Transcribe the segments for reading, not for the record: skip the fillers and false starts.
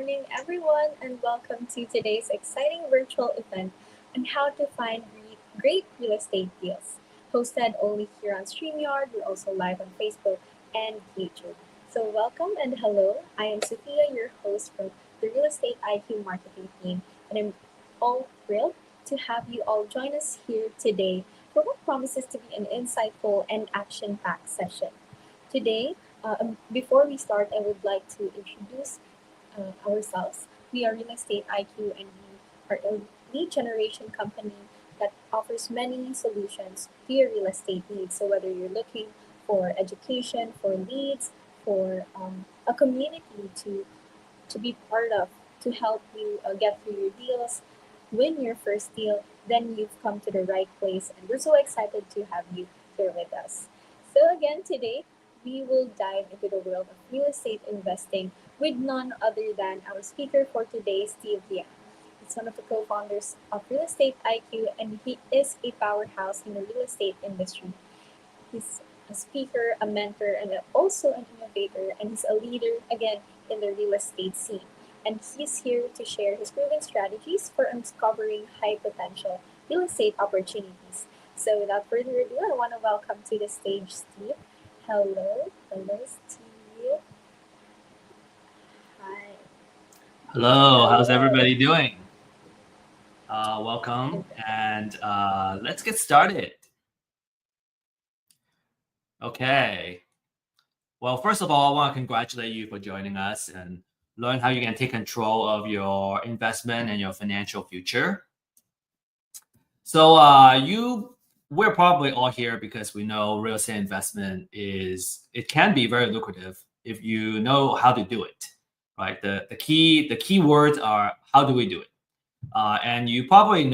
morning, everyone, and welcome to today's exciting virtual event on how to find great real estate deals. Hosted only here on StreamYard, we're also live on Facebook and YouTube. So, welcome and hello. I am Sophia, your host from the Real Estate IQ Marketing Team, and I'm all thrilled to have you all join us here today for what promises to be an insightful and action packed session. Today, before we start, I would like to introduce ourselves. We are Real Estate IQ, and we are a lead generation company that offers many solutions to your real estate needs. So whether you're looking for education, for leads, for a community to be part of, to help you get through your deals, win your first deal, then you've come to the right place. And we're so excited to have you here with us. So, again, today we will dive into the world of real estate investing with none other than our speaker for today, Steve Liang. He's one of the co founders of Real Estate IQ, and he is a powerhouse in the real estate industry. He's a speaker, a mentor, and also an innovator, and he's a leader, again, in the real estate scene. And he's here to share his proven strategies for uncovering high potential real estate opportunities. So, without further ado, I want to welcome to the stage Steve. Hello, Steve. Hi. Hello, how's Hello. everybody doing? Welcome, and let's get started. Okay. Well, first of all, I want to congratulate you for joining us and learn how you can take control of your investment and your financial future. So, we're probably all here because we know real estate investment it can be very lucrative if you know how to do it, right? The key words are how do we do it? And you probably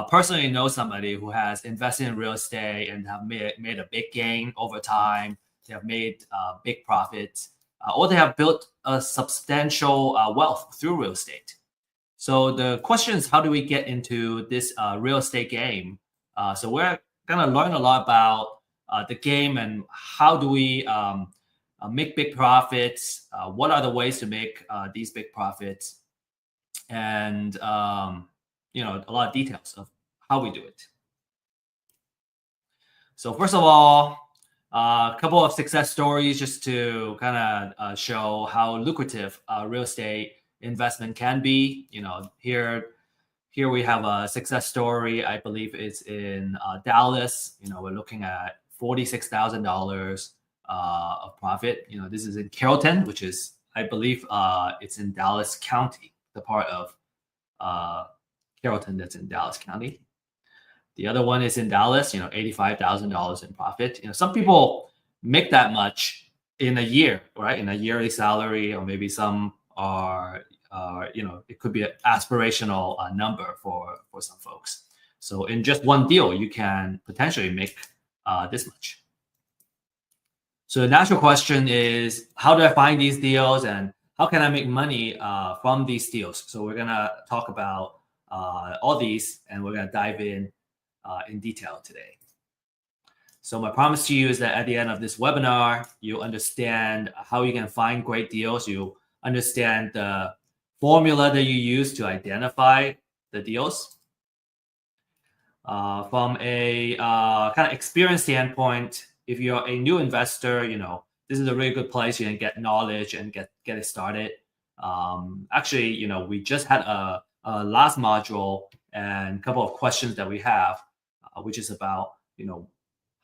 personally know somebody who has invested in real estate and have made a big gain over time. They have made big profits, or they have built a substantial wealth through real estate. So the question is, how do we get into this real estate game? So we're going to learn a lot about the game and how do we make big profits. What are the ways to make these big profits? And a lot of details of how we do it. So first of all, a couple of success stories just to kind of show how lucrative real estate investment can be. Here we have a success story. I believe it's in Dallas. We're looking at $46,000 of profit. This is in Carrollton, which is, I believe, it's in Dallas County, the part of Carrollton that's in Dallas County. The other one is in Dallas, $85,000 in profit. Some people make that much in a year, right? In a yearly salary, or maybe some are, it could be an aspirational number for some folks. So in just one deal, you can potentially make this much. So the natural question is, how do I find these deals and how can I make money from these deals? So we're going to talk about all these, and we're going to dive in detail today. So my promise to you is that at the end of this webinar, you'll understand how you can find great deals. You understand the formula that you use to identify the deals. From a kind of experience standpoint, if you're a new investor, this is a really good place. You can get knowledge and get it started. Actually, we just had a last module and a couple of questions that we have, which is about,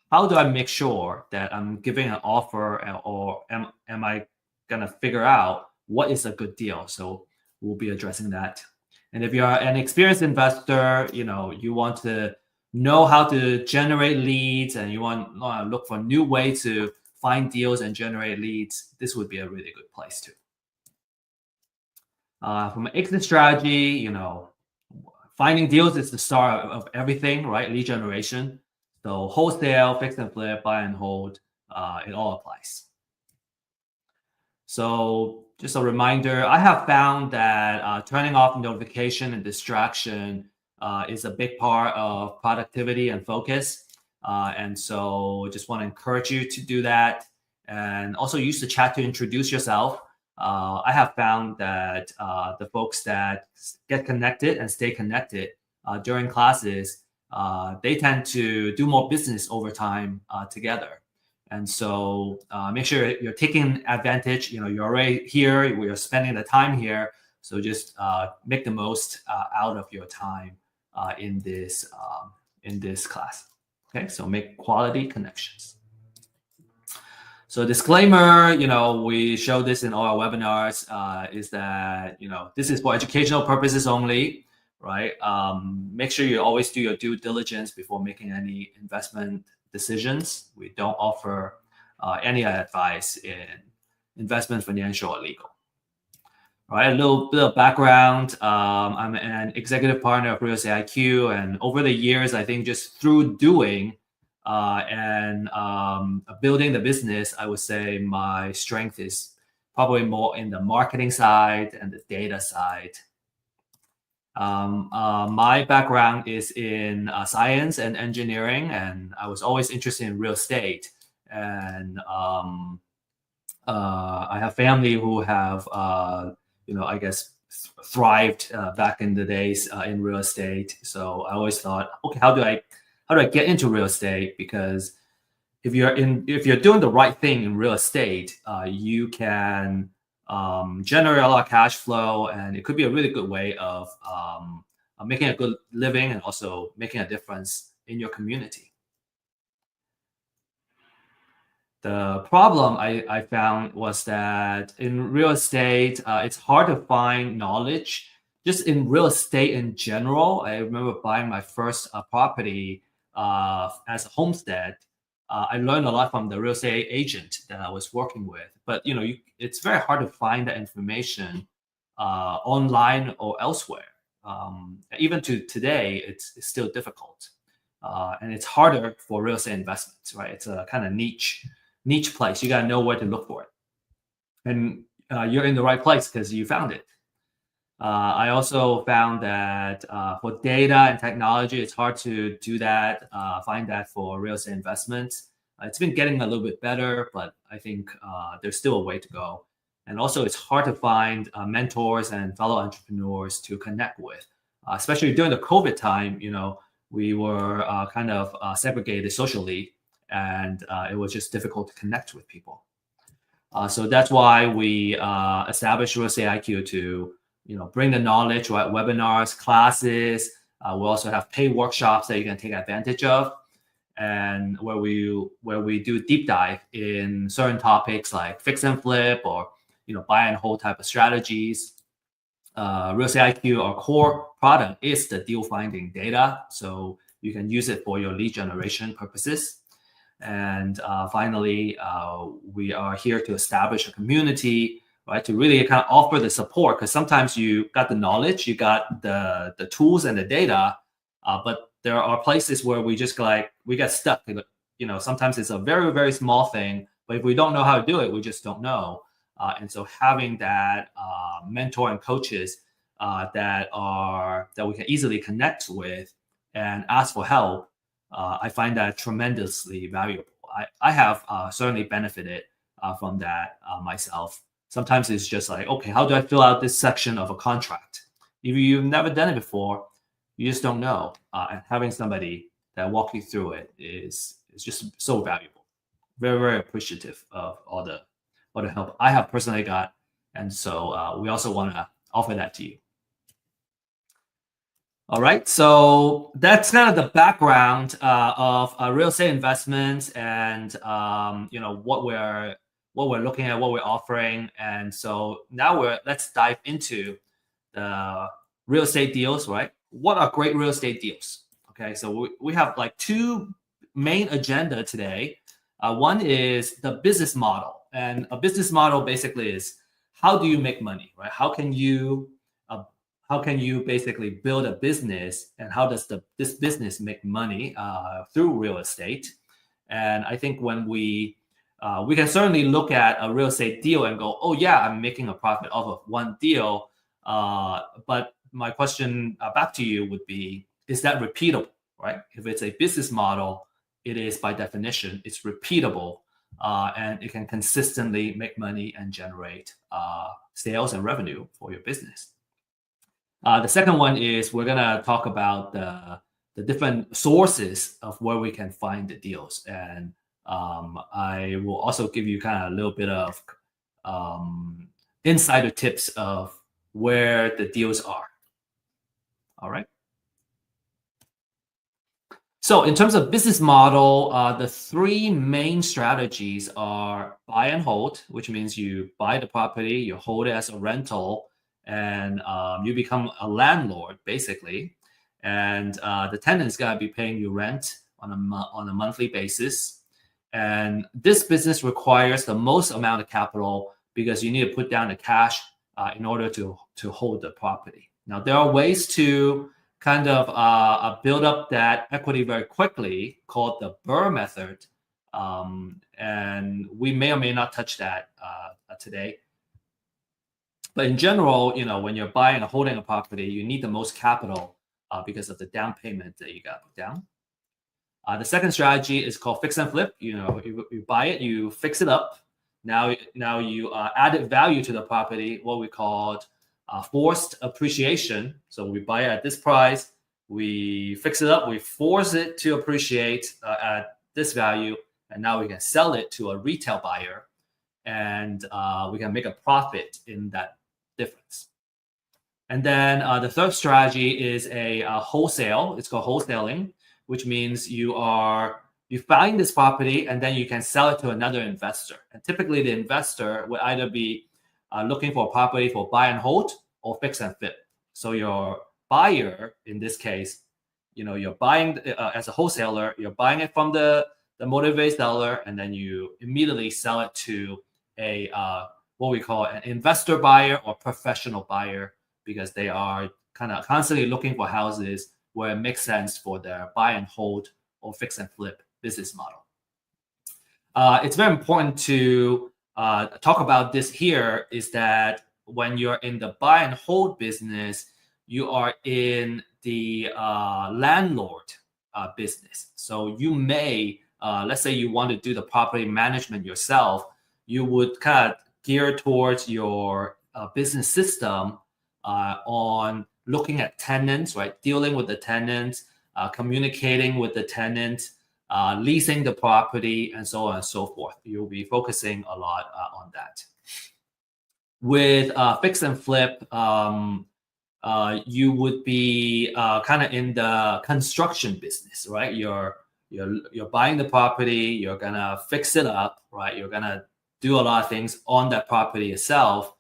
how do I make sure that I'm giving an offer, or am I gonna figure out what is a good deal? So we'll be addressing that. And if you're an experienced investor, you want to know how to generate leads and you want to look for new ways to find deals and generate leads, this would be a really good place too. From an exit strategy, finding deals is the start of everything, right? Lead generation. So wholesale, fix and flip, buy and hold, it all applies. So just a reminder, I have found that turning off notification and distraction is a big part of productivity and focus. And so just want to encourage you to do that. And also use the chat to introduce yourself. I have found that the folks that get connected and stay connected during classes, they tend to do more business over time together. And so make sure you're taking advantage. You're already here. We are spending the time here. So just make the most out of your time in this class. Okay, so make quality connections. So disclaimer, we show this in all our webinars, is that, this is for educational purposes only, right? Make sure you always do your due diligence before making any investment decisions. We don't offer any advice in investment, financial, or legal. All right, a little bit of background. I'm an executive partner of Real Estate IQ, and over the years, I think just through doing and building the business, I would say my strength is probably more in the marketing side and the data side. My background is in science and engineering, and I was always interested in real estate. And I have family who have, I guess, thrived back in the days in real estate. So I always thought, okay, how do I get into real estate? Because if you're doing the right thing in real estate, you can generate a lot of cash flow, and it could be a really good way of making a good living and also making a difference in your community. The problem I found was that in real estate, it's hard to find knowledge. Just in real estate in general, I remember buying my first property as a homestead. I learned a lot from the real estate agent that I was working with. But it's very hard to find that information online or elsewhere. Even to today, it's still difficult, and it's harder for real estate investments. Right? It's a kind of niche place. You got to know where to look for it, and you're in the right place because you found it. I also found that for data and technology, it's hard to do that, find that for real estate investments. It's been getting a little bit better, but I think there's still a way to go. And also, it's hard to find mentors and fellow entrepreneurs to connect with, especially during the COVID time. We were kind of segregated socially, and it was just difficult to connect with people. So that's why we established Real Estate IQ to bring the knowledge, right? Webinars, classes. We also have paid workshops that you can take advantage of, and where we do deep dive in certain topics like fix and flip or buy and hold type of strategies. Real Estate IQ, our core product, is the deal finding data, so you can use it for your lead generation purposes. And finally, we are here to establish a community, right, to really kind of offer the support, because sometimes you got the knowledge, you got the tools and the data, but there are places where we just we get stuck. Sometimes it's a very, very small thing, but if we don't know how to do it, we just don't know. And so having that mentor and coaches that we can easily connect with and ask for help, I find that tremendously valuable. I have certainly benefited from that myself. Sometimes it's just like, okay, how do I fill out this section of a contract? If you've never done it before, you just don't know. And having somebody that walk you through it is just so valuable. Very, very appreciative of all the help I have personally got. And so we also want to offer that to you. All right, so that's kind of the background of real estate investments, and what we're looking at, what we're offering. And so now let's dive into the real estate deals, right? What are great real estate deals? Okay, so we have like two main agenda today. One is the business model, and a business model basically is how do you make money, right? How can you basically build a business, and how does this business make money through real estate? And I think when we can certainly look at a real estate deal and go, oh yeah, I'm making a profit off of one deal. But my question back to you would be, is that repeatable, right? If it's a business model, it is by definition, it's repeatable. and it can consistently make money and generate sales and revenue for your business. The second one is we're gonna talk about the different sources of where we can find the deals, and I will also give you kind of a little bit of insider tips of where the deals are. All right. So in terms of business model, the three main strategies are buy and hold, which means you buy the property, you hold it as a rental, and you become a landlord basically. And the tenant's gotta be paying you rent on a monthly basis. And this business requires the most amount of capital because you need to put down the cash in order to hold the property. Now there are ways to kind of build up that equity very quickly, called the Burr method. And we may or may not touch that today. But in general, when you're buying or holding a property, you need the most capital because of the down payment that you got to put down. The second strategy is called fix and flip. You buy it, you fix it up. Now you added value to the property, what we called forced appreciation. So we buy it at this price, we fix it up, we force it to appreciate at this value, and now we can sell it to a retail buyer, and we can make a profit in that difference. And then the third strategy is a wholesale. It's called wholesaling, which means you find this property and then you can sell it to another investor. And typically the investor would either be looking for a property for buy and hold or fix and flip. So your buyer, in this case, you're buying as a wholesaler, you're buying it from the motivated seller, and then you immediately sell it to a what we call an investor buyer or professional buyer, because they are kind of constantly looking for houses where it makes sense for their buy and hold or fix and flip business model. It's very important to talk about this here, is that when you're in the buy and hold business, you are in the landlord business. So you may, let's say you want to do the property management yourself, you would kind of gear towards your business system on looking at tenants, right? Dealing with the tenants, communicating with the tenant, leasing the property, and so on and so forth. You'll be focusing a lot on that. With fix and flip, you would be kind of in the construction business, right? You're buying the property, you're gonna fix it up, right? You're gonna do a lot of things on that property itself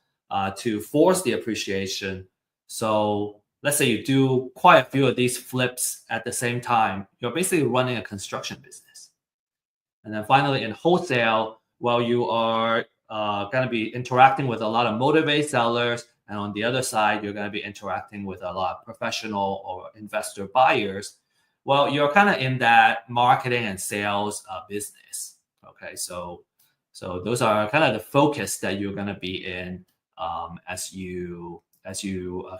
to force the appreciation. So let's say you do quite a few of these flips at the same time, you're basically running a construction business. And then finally, in wholesale, well, you are going to be interacting with a lot of motivated sellers. And on the other side, you're going to be interacting with a lot of professional or investor buyers. Well, you're kind of in that marketing and sales business. Okay, so those are kind of the focus that you're going to be in as you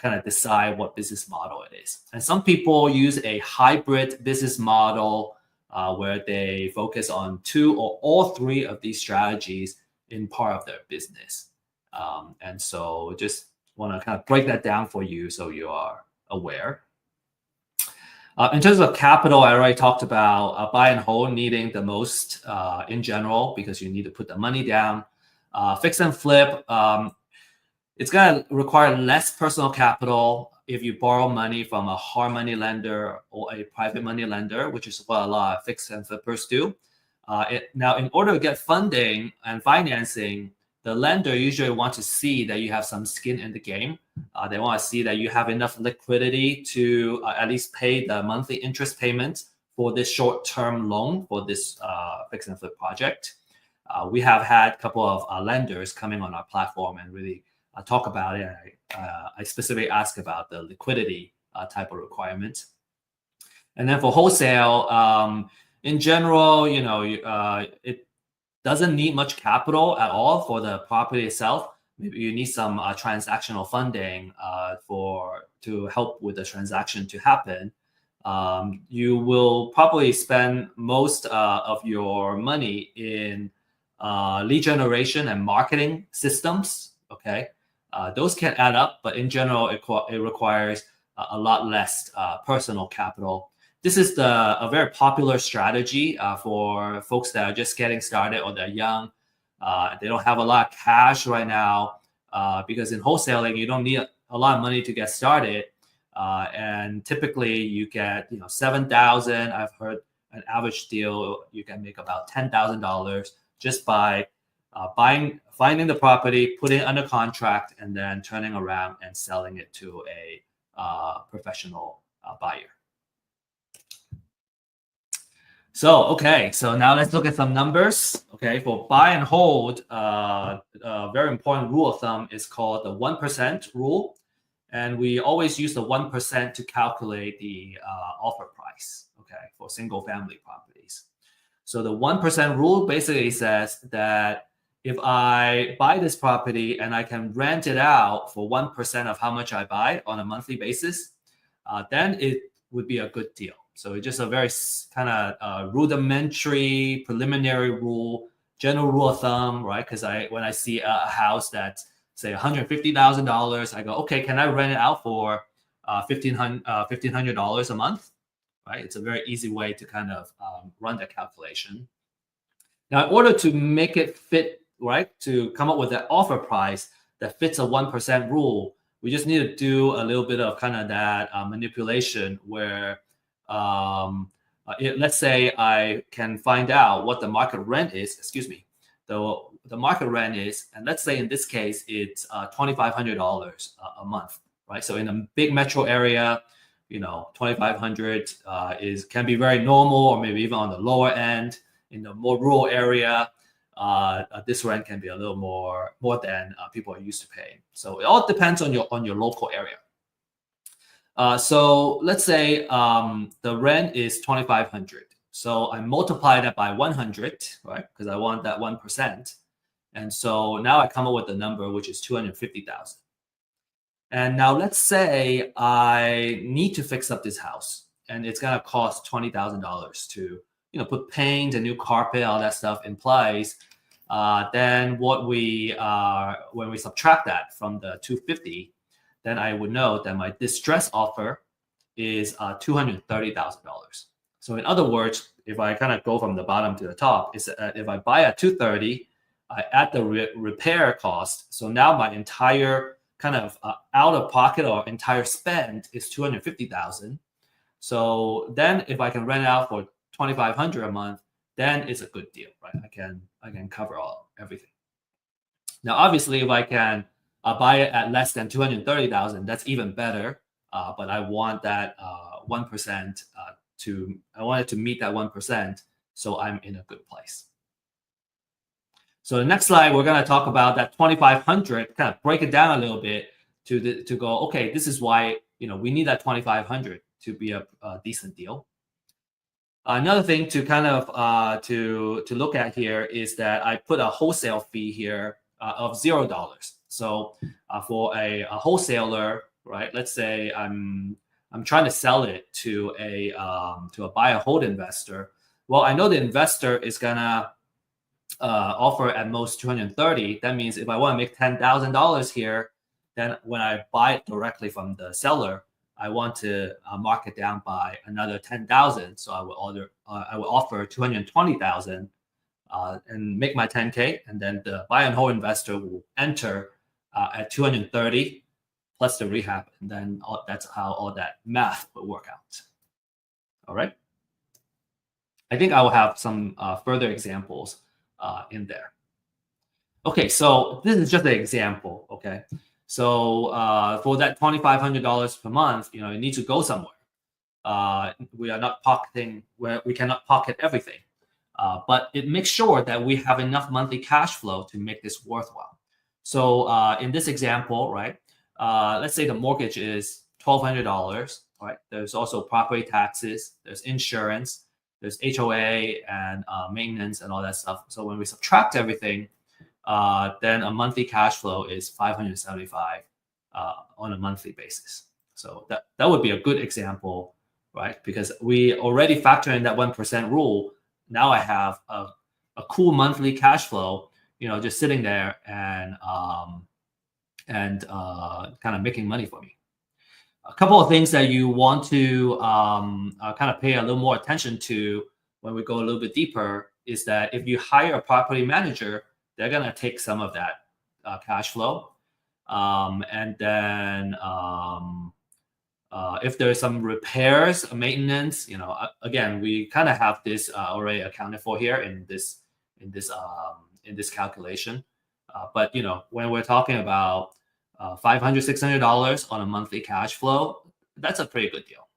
kind of decide what business model it is. And some people use a hybrid business model where they focus on two or all three of these strategies in part of their business. And so just want to kind of break that down for you so you are aware. In terms of capital, I already talked about buy and hold needing the most in general, because you need to put the money down. Fix and flip, it's going to require less personal capital if you borrow money from a hard money lender or a private money lender, which is what a lot of fix and flippers do. Now, in order to get funding and financing, the lender usually wants to see that you have some skin in the game. They want to see that you have enough liquidity to at least pay the monthly interest payment for this short-term loan for this fix and flip project. We have had a couple of lenders coming on our platform and really talk about it. I specifically ask about the liquidity type of requirement. And then for wholesale, in general, it doesn't need much capital at all for the property itself. Maybe you need some transactional funding to help with the transaction to happen. You will probably spend most of your money in lead generation and marketing systems. Okay, those can add up, but in general, it requires a lot less personal capital. This is a very popular strategy for folks that are just getting started or they're young. They don't have a lot of cash right now because in wholesaling, you don't need a lot of money to get started. And typically you get 7,000. I've heard an average deal you can make about $10,000 just by finding the property, putting it under contract, and then turning around and selling it to a professional buyer. So now let's look at some numbers. Okay, for buy and hold, a very important rule of thumb is called the 1% rule. And we always use the 1% to calculate the offer price, okay, for single family properties. So the 1% rule basically says that if I buy this property and I can rent it out for 1% of how much I buy on a monthly basis, then it would be a good deal. So it's just a very kind of rudimentary, preliminary rule, general rule of thumb, right? Because when I see a house that's say $150,000, I go, okay, can I rent it out for $1,500 a month? Right? It's a very easy way to kind of run the calculation. Now, in order to make it fit, right, to come up with that offer price that fits a 1% rule, we just need to do a little bit of kind of that manipulation where let's say I can find out what the market rent is, the market rent is, and let's say in this case, it's $2,500 a month, right? So in a big metro area, $2,500 can be very normal, or maybe even on the lower end. In the more rural area, this rent can be a little more than people are used to paying. So it all depends on your local area. So let's say the rent is $2,500. So I multiply that by 100, right? Because I want that 1%. And so now I come up with a number which is 250,000. And now let's say I need to fix up this house, and it's gonna cost $20,000 to put paint, a new carpet, all that stuff in place. Then when we subtract that from the 250, then I would know that my distress offer is $230,000. So in other words, if I kind of go from the bottom to the top, is if I buy at 230, I add the repair cost. So now my entire kind of out of pocket or entire spend is 250,000. So then if I can rent it out for 2,500 a month, then it's a good deal, right? I can cover everything. Now, obviously, if I can buy it at less than 230,000, that's even better. But I want that 1% I want it to meet that 1%, so I'm in a good place. So the next slide, we're going to talk about that 2,500, kind of break it down a little bit to go, okay, this is why we need that 2,500 to be a decent deal. Another thing to kind of to look at here is that I put a wholesale fee here of $0. So for a wholesaler, right? Let's say I'm trying to sell it to a buy and hold investor. Well, I know the investor is gonna offer at most 230. That means if I want to make $10,000 here, then when I buy it directly from the seller, I want to mark it down by another 10,000. So I will offer 220,000 and make my 10K, and then the buy and hold investor will enter at 230 plus the rehab, and then that's how all that math will work out. All right. I think I will have some further examples in there. Okay, so this is just an example. Okay, so for that $2,500 per month, it needs to go somewhere. We are not pocketing where we cannot pocket everything, but it makes sure that we have enough monthly cash flow to make this worthwhile. So in this example, right, let's say the mortgage is $1,200. Right, there's also property taxes, there's insurance, there's HOA and maintenance and all that stuff. So when we subtract everything, then a monthly cash flow is $575 on a monthly basis. So that would be a good example, right? Because we already factor in that 1% rule. Now I have a cool monthly cash flow, just sitting there and kind of making money for me. A couple of things that you want to kind of pay a little more attention to when we go a little bit deeper is that if you hire a property manager, they're going to take some of that cash flow. And then if there's some repairs, maintenance, again, we kind of have this already accounted for here in this calculation. But when we're talking about $500, $600 on a monthly cash flow, that's a pretty good deal.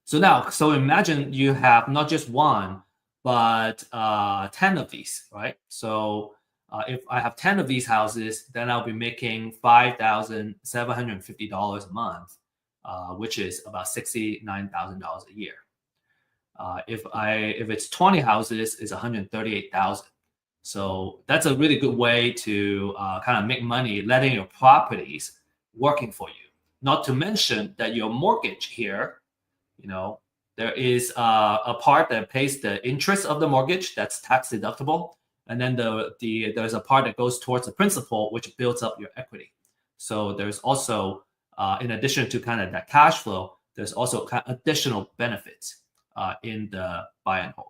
So imagine you have not just one, but 10 of these, right? So if I have 10 of these houses, then I'll be making $5,750 a month, which is about $69,000 a year. If it's 20 houses, it's $138,000. So that's a really good way to kind of make money, letting your properties working for you. Not to mention that your mortgage here, there is a part that pays the interest of the mortgage that's tax deductible, and then there's a part that goes towards the principal, which builds up your equity. So there's also, in addition to kind of that cash flow, there's also kind of additional benefits in the buy and hold.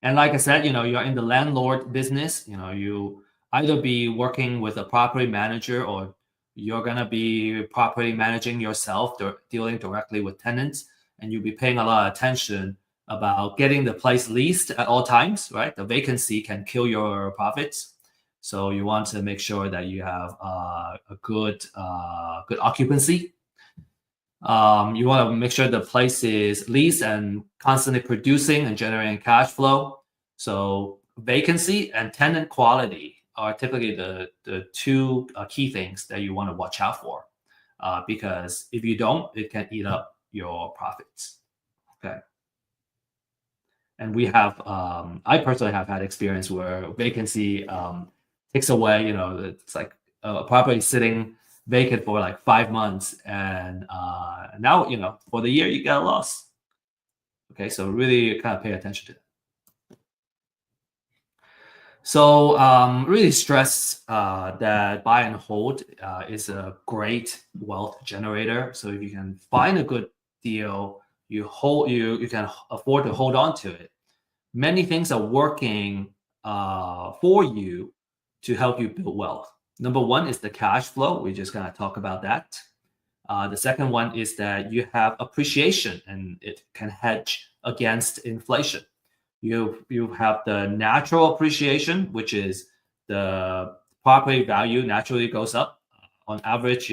And like I said, you're in the landlord business. You either be working with a property manager or you're going to be property managing yourself, dealing directly with tenants, and you'll be paying a lot of attention about getting the place leased at all times, right? The vacancy can kill your profits. So you want to make sure that you have a good occupancy. You want to make sure the place is leased and constantly producing and generating cash flow. So vacancy and tenant quality are typically the two key things that you want to watch out for, because if you don't, it can eat up your profits. Okay. And I personally have had experience where vacancy takes away, it's like a property sitting vacant for like 5 months, and now for the year you get a loss. Okay, so really kind of pay attention to it. So really stress that buy and hold is a great wealth generator. So if you can find a good deal, you can afford to hold on to it. Many things are working for you to help you build wealth. Number one is the cash flow. We just kind of talk about that. The second one is that you have appreciation, and it can hedge against inflation. You have the natural appreciation, which is the property value naturally goes up. On average,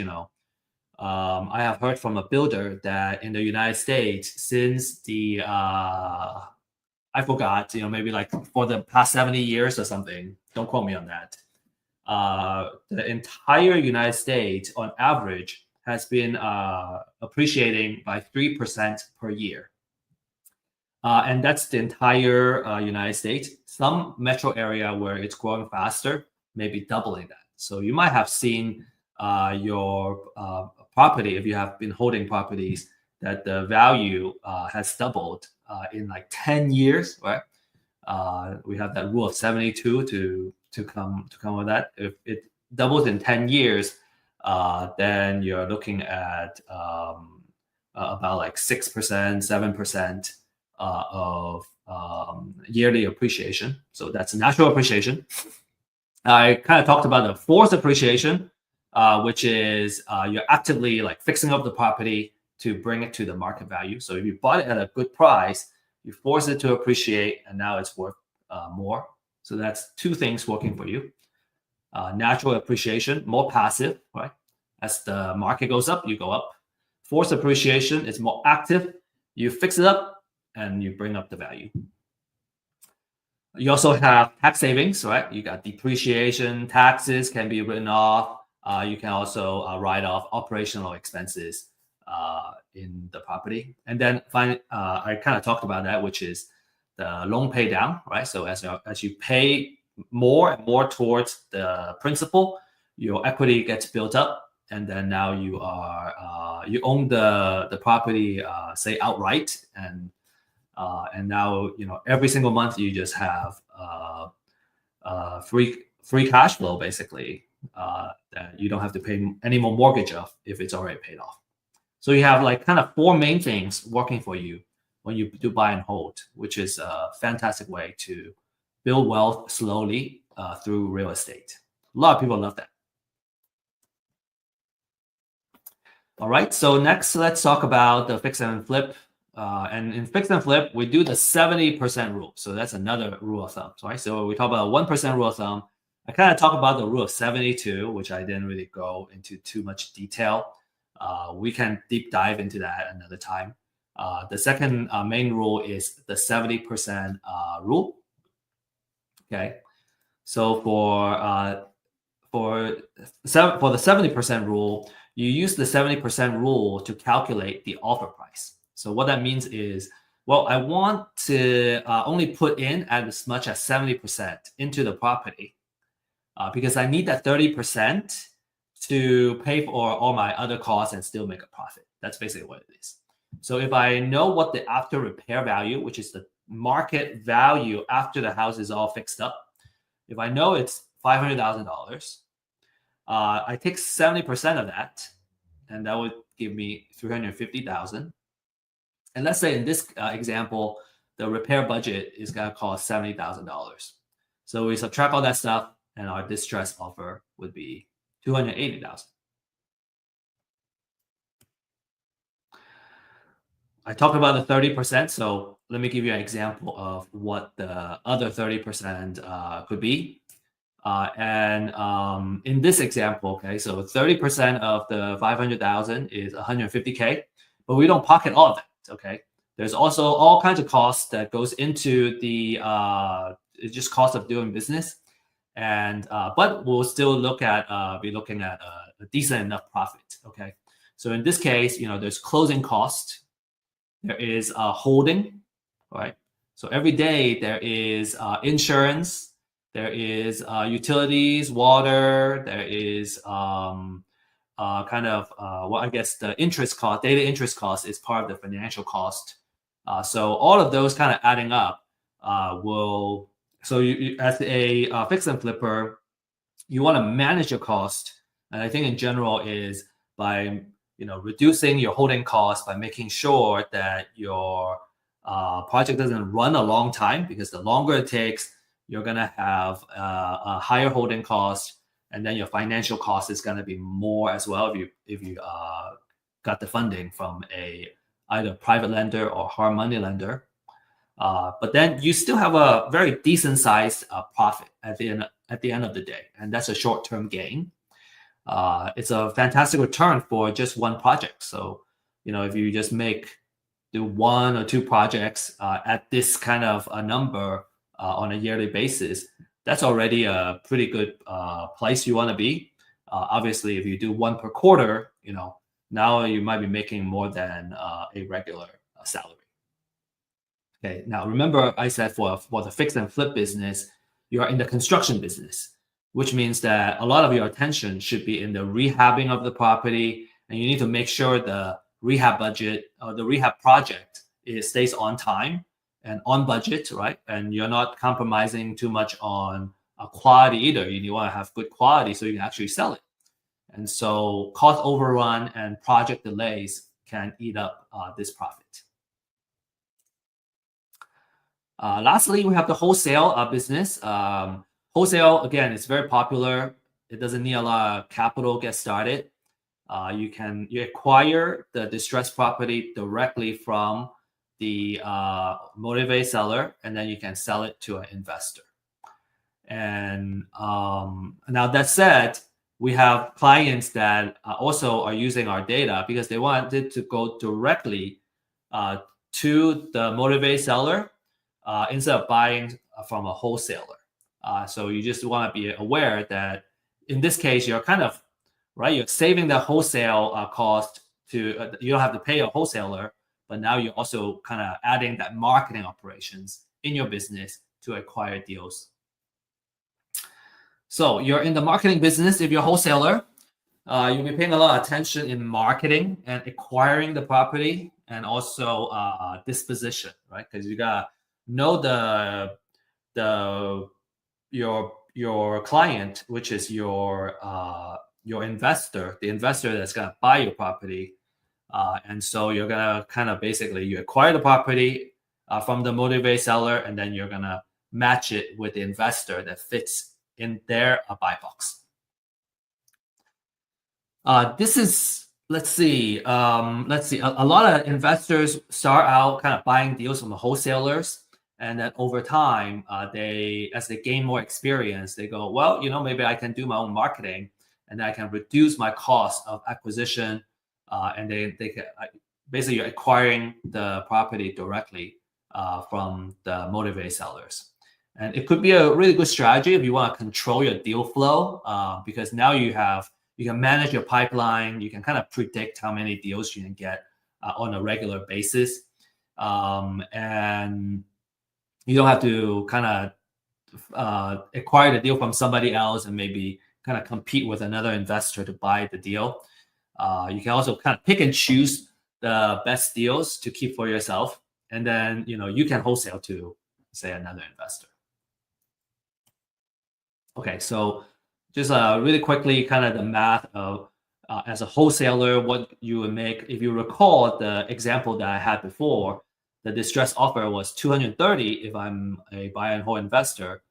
I have heard from a builder that in the United States, since I forgot, maybe like for the past 70 years or something, don't quote me on that. The entire United States, on average, has been appreciating by 3% per year. And that's the entire United States. Some metro area where it's growing faster, maybe doubling that. So you might have seen your property, if you have been holding properties, that the value has doubled in like 10 years, right? We have that rule of 72 to come with that. If it doubles in 10 years, then you're looking at about like 6%, 7% of yearly appreciation. So that's natural appreciation. I kind of talked about the forced appreciation, which is you're actively like fixing up the property to bring it to the market value. So if you bought it at a good price, you force it to appreciate, and now it's worth more. So that's two things working for you. Natural appreciation, more passive, right? As the market goes up, you go up. Forced appreciation is more active. You fix it up and you bring up the value. You also have tax savings, right? You got depreciation, taxes can be written off. You can also write off operational expenses in the property. And then finally, I kind of talked about that, which is the loan pay down, right? So as you pay more and more towards the principal, your equity gets built up, and then now you own the property, say outright, and And now, every single month you just have free cash flow, basically, that you don't have to pay any more mortgage of if it's already paid off. So you have like kind of four main things working for you when you do buy and hold, which is a fantastic way to build wealth slowly through real estate. A lot of people love that. All right, so next let's talk about the fix and flip. And in fix and flip, we do the 70% rule. So that's another rule of thumb, right? So we talk about 1% rule of thumb. I kind of talk about the rule of 72, which I didn't really go into too much detail. We can deep dive into that another time. The second main rule is the 70% rule. Okay, so for the 70% rule, you use the 70% rule to calculate the offer price. So what that means is, well, I want to only put in as much as 70% into the property because I need that 30% to pay for all my other costs and still make a profit. That's basically what it is. So if I know what the after repair value, which is the market value after the house is all fixed up, if I know it's $500,000, I take 70% of that, and that would give me $350,000. And let's say in this example, the repair budget is going to cost $70,000. So we subtract all that stuff, and our distress offer would be $280,000. I talked about the 30%, so let me give you an example of what the other 30% could be. In this example, okay, so 30% of the 500,000 is 150K, but we don't pocket all of that. Okay, there's also all kinds of costs that goes into the just cost of doing business, and but we'll still be looking at a decent enough profit. Okay, so in this case, there's closing cost, there is holding, right? So every day there is insurance. There is utilities, water. There is I guess the interest cost, daily interest cost is part of the financial cost. So all of those kind of adding up will. So you as a fix and flipper, you want to manage your cost, and I think in general is by reducing your holding costs by making sure that your project doesn't run a long time, because the longer it takes, you're going to have a higher holding cost, and then your financial cost is going to be more as well if you got the funding from either private lender or hard money lender. But then you still have a very decent sized profit at the end of the day, and that's a short term gain. It's a fantastic return for just one project. So if you just do one or two projects at this kind of a number on a yearly basis, that's already a pretty good place you want to be. Obviously, if you do one per quarter, now you might be making more than a regular salary. Okay, now remember I said for the fix and flip business, you are in the construction business, which means that a lot of your attention should be in the rehabbing of the property, and you need to make sure the rehab budget or the rehab project stays on time and on budget, right? And you're not compromising too much on quality either. You want to have good quality so you can actually sell it. And so cost overrun and project delays can eat up this profit. Lastly, we have the wholesale business. Wholesale, again, it's very popular. It doesn't need a lot of capital to get started. You acquire the distressed property directly from the motivated seller, and then you can sell it to an investor. And now that said, we have clients that also are using our data because they wanted to go directly to the motivated seller instead of buying from a wholesaler. So you just want to be aware that in this case, you're kind of you're saving the wholesale cost to you don't have to pay a wholesaler, but now you're also kind of adding that marketing operations in your business to acquire deals. So you're in the marketing business. If you're a wholesaler, you'll be paying a lot of attention in marketing and acquiring the property. and also disposition, right? Because you gotta know the your client, which is your investor, the investor that's gonna buy your property. And so you're gonna kind of basically you acquire the property from the motivated seller, and then you're gonna match it with the investor that fits in their buy box. This is let's see. A lot of investors start out kind of buying deals from the wholesalers, and then over time, as they gain more experience, they go, well, maybe I can do my own marketing, and I can reduce my cost of acquisition, and they can basically you're acquiring the property directly from the motivated sellers. And it could be a really good strategy if you want to control your deal flow, because now you can manage your pipeline. You can kind of predict how many deals you can get on a regular basis. And you don't have to kind of acquire the deal from somebody else and maybe kind of compete with another investor to buy the deal. You can also kind of pick and choose the best deals to keep for yourself. And then, you can wholesale to, say, another investor. Okay, so just really quickly, kind of the math of as a wholesaler, what you would make. If you recall the example that I had before, the distress offer was 230 if I'm a buy and hold investor.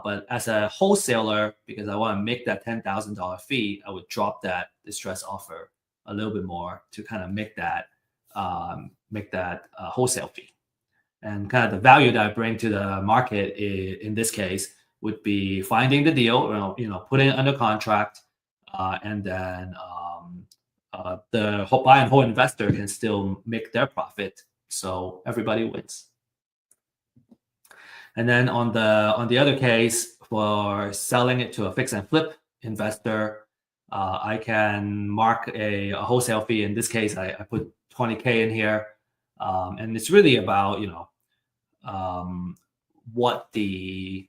But as a wholesaler, because I want to make that $10,000 fee, I would drop that distress offer a little bit more to kind of make that wholesale fee. And kind of the value that I bring to the market in this case would be finding the deal, putting it under contract, and then the buy and hold investor can still make their profit, so everybody wins. And then on the other case, for selling it to a fix and flip investor, I can mark a wholesale fee. In this case, I put $20K in here, and it's really about what the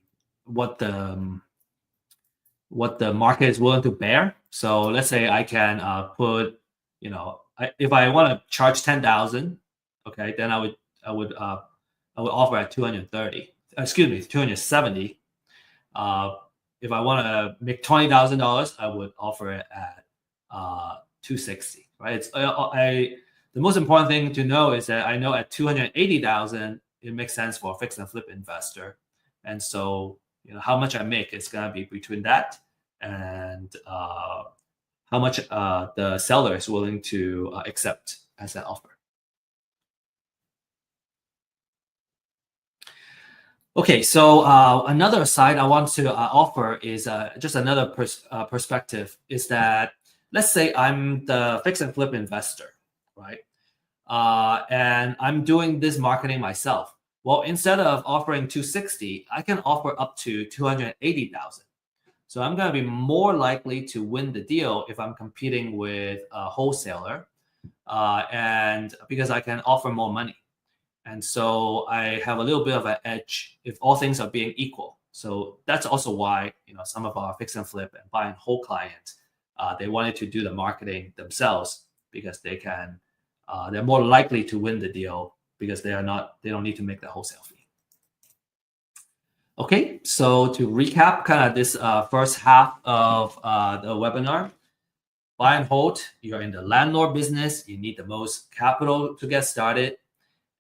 market is willing to bear. So let's say I can put, if I want to charge 10,000, okay, then I would offer at 230. Excuse me, 270. If I want to make $20,000, I would offer it at 260. Right? The most important thing to know is that I know at 280,000, it makes sense for a fix and flip investor, and so how much I make is going to be between that and how much the seller is willing to accept as an offer. Okay, so another side I want to offer is just another perspective, is that let's say I'm the fix and flip investor, right? And I'm doing this marketing myself. Well, instead of offering 260, I can offer up to 280,000. So I'm going to be more likely to win the deal if I'm competing with a wholesaler, and because I can offer more money. And so I have a little bit of an edge if all things are being equal. So that's also why some of our fix and flip and buy and hold clients, they wanted to do the marketing themselves, because they're more likely to win the deal because they don't need to make the wholesale fee. Okay, so to recap kind of this first half of the webinar, buy and hold, you're in the landlord business, you need the most capital to get started.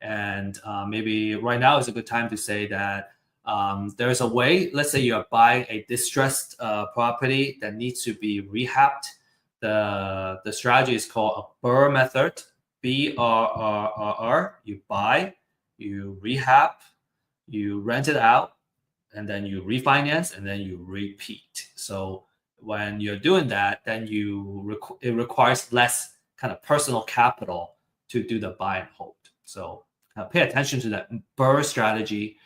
And maybe right now is a good time to say that there's a way, let's say you're buying a distressed property that needs to be rehabbed. The strategy is called a BRRRR method, BRRRR. You buy, you rehab, you rent it out, and then you refinance, and then you repeat. So when you're doing that, then it requires less kind of personal capital to do the buy and hold. So pay attention to that BRRRR strategy.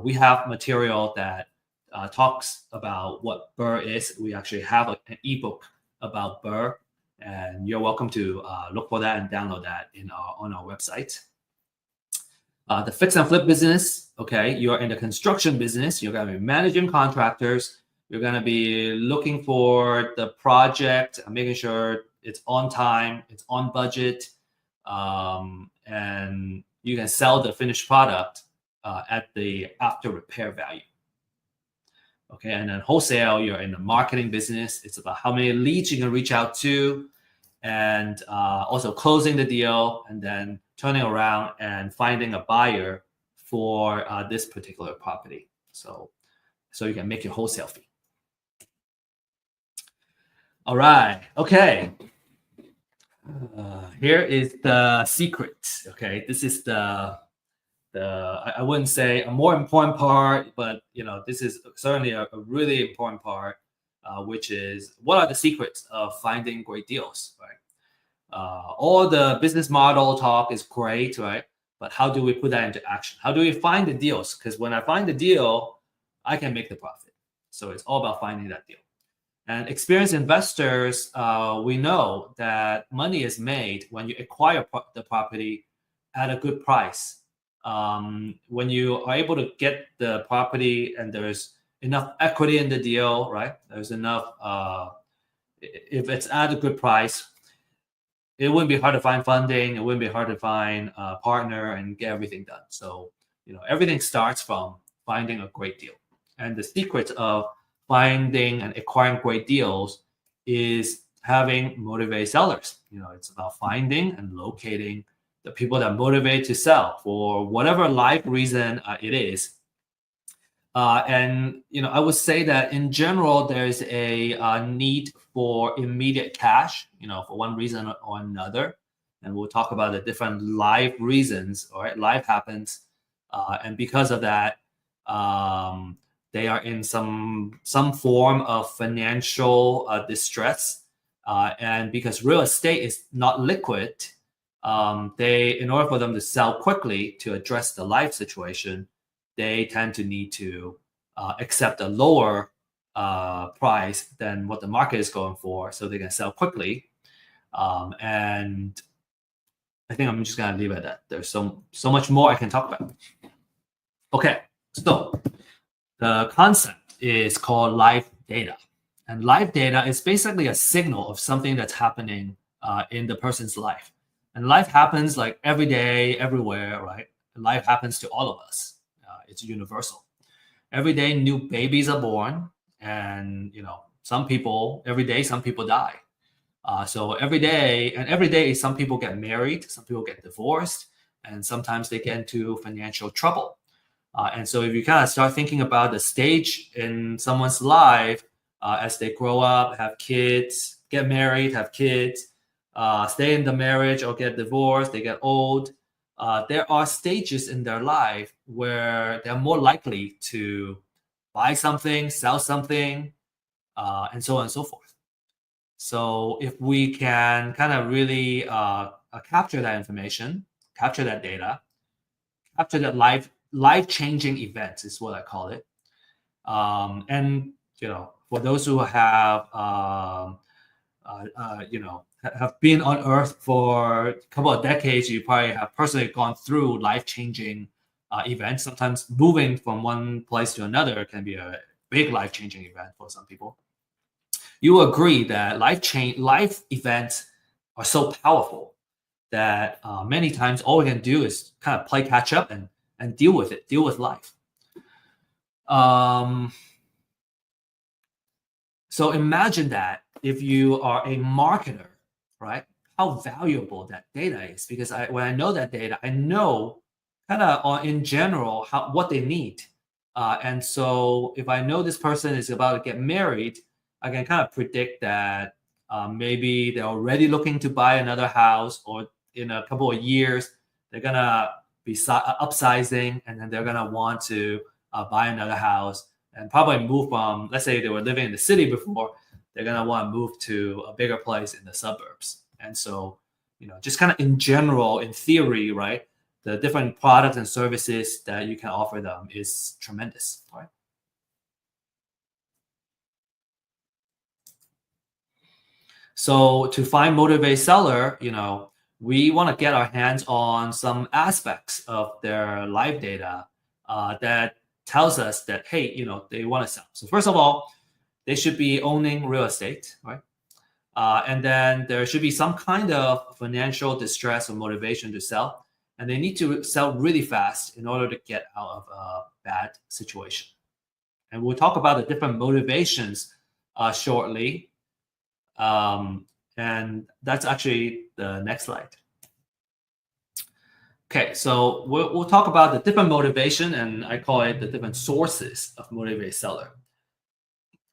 We have material that talks about what BRRRR is. We actually have an ebook about BRRRR, and you're welcome to look for that and download that on our website. The fix and flip business, okay, you're in the construction business. You're going to be managing contractors. You're going to be looking for the project, making sure it's on time, it's on budget, and you can sell the finished product at the after repair value. Okay, and then wholesale, you're in the marketing business. It's about how many leads you can reach out to, and also closing the deal, and then turning around and finding a buyer for this particular property. So you can make your wholesale fee. All right. Okay. Here is the secret. Okay, this is the I wouldn't say a more important part, but this is certainly a really important part, which is what are the secrets of finding great deals, right? All the business model talk is great, right? But how do we put that into action? How do we find the deals? Because when I find the deal, I can make the profit. So it's all about finding that deal. And experienced investors, we know that money is made when you acquire the property at a good price. When you are able to get the property and there's enough equity in the deal, right? There's enough, if it's at a good price, it wouldn't be hard to find funding. It wouldn't be hard to find a partner and get everything done. So, everything starts from finding a great deal. And the secret of finding and acquiring great deals is having motivated sellers. It's about finding and locating the people that motivate to sell for whatever life reason it is. And I would say that in general, there's a need for immediate cash, for one reason or another. And we'll talk about the different life reasons. All right, life happens, and because of that, they are in some form of financial distress. And because real estate is not liquid, in order for them to sell quickly to address the life situation, they tend to need to accept a lower price than what the market is going for, so they can sell quickly. And I think I'm just gonna leave it at that. There's so much more I can talk about. Okay, so the concept is called live data, and live data is basically a signal of something that's happening in the person's life. And life happens like every day, everywhere, right? Life happens to all of us. It's universal. Every day, new babies are born, and some people every day, some people die. So every day, some people get married, some people get divorced, and sometimes they get into financial trouble. And so if you kind of start thinking about the stage in someone's life as they grow up, have kids, get married, have kids, stay in the marriage or get divorced, they get old. There are stages in their life where they're more likely to buy something, sell something, and so on and so forth. So if we can kind of really capture that information, capture that data, capture that life-changing events is what I call it. And for those who have have been on Earth for a couple of decades, you probably have personally gone through life-changing events. Sometimes moving from one place to another can be a big life-changing event for some people. You agree that life events are so powerful that many times all we can do is kind of play catch up and deal with it, deal with life. So imagine that if you are a marketer, right? How valuable that data is, because when I know that data, I know kind of in general what they need. And so if I know this person is about to get married, I can kind of predict that maybe they're already looking to buy another house, or in a couple of years, they're going to be upsizing, and then they're going to want to buy another house and probably move from, let's say they were living in the city before, they're going to want to move to a bigger place in the suburbs. And so, just kind of in general, in theory, right, the different products and services that you can offer them is tremendous, right? So to find motivated seller, we want to get our hands on some aspects of their live data that tells us that, hey, they want to sell. So first of all, they should be owning real estate, right? And then there should be some kind of financial distress or motivation to sell. and they need to sell really fast in order to get out of a bad situation. And we'll talk about the different motivations shortly. And that's actually the next slide. Okay, so we'll talk about the different motivation, and I call it the different sources of motivated seller.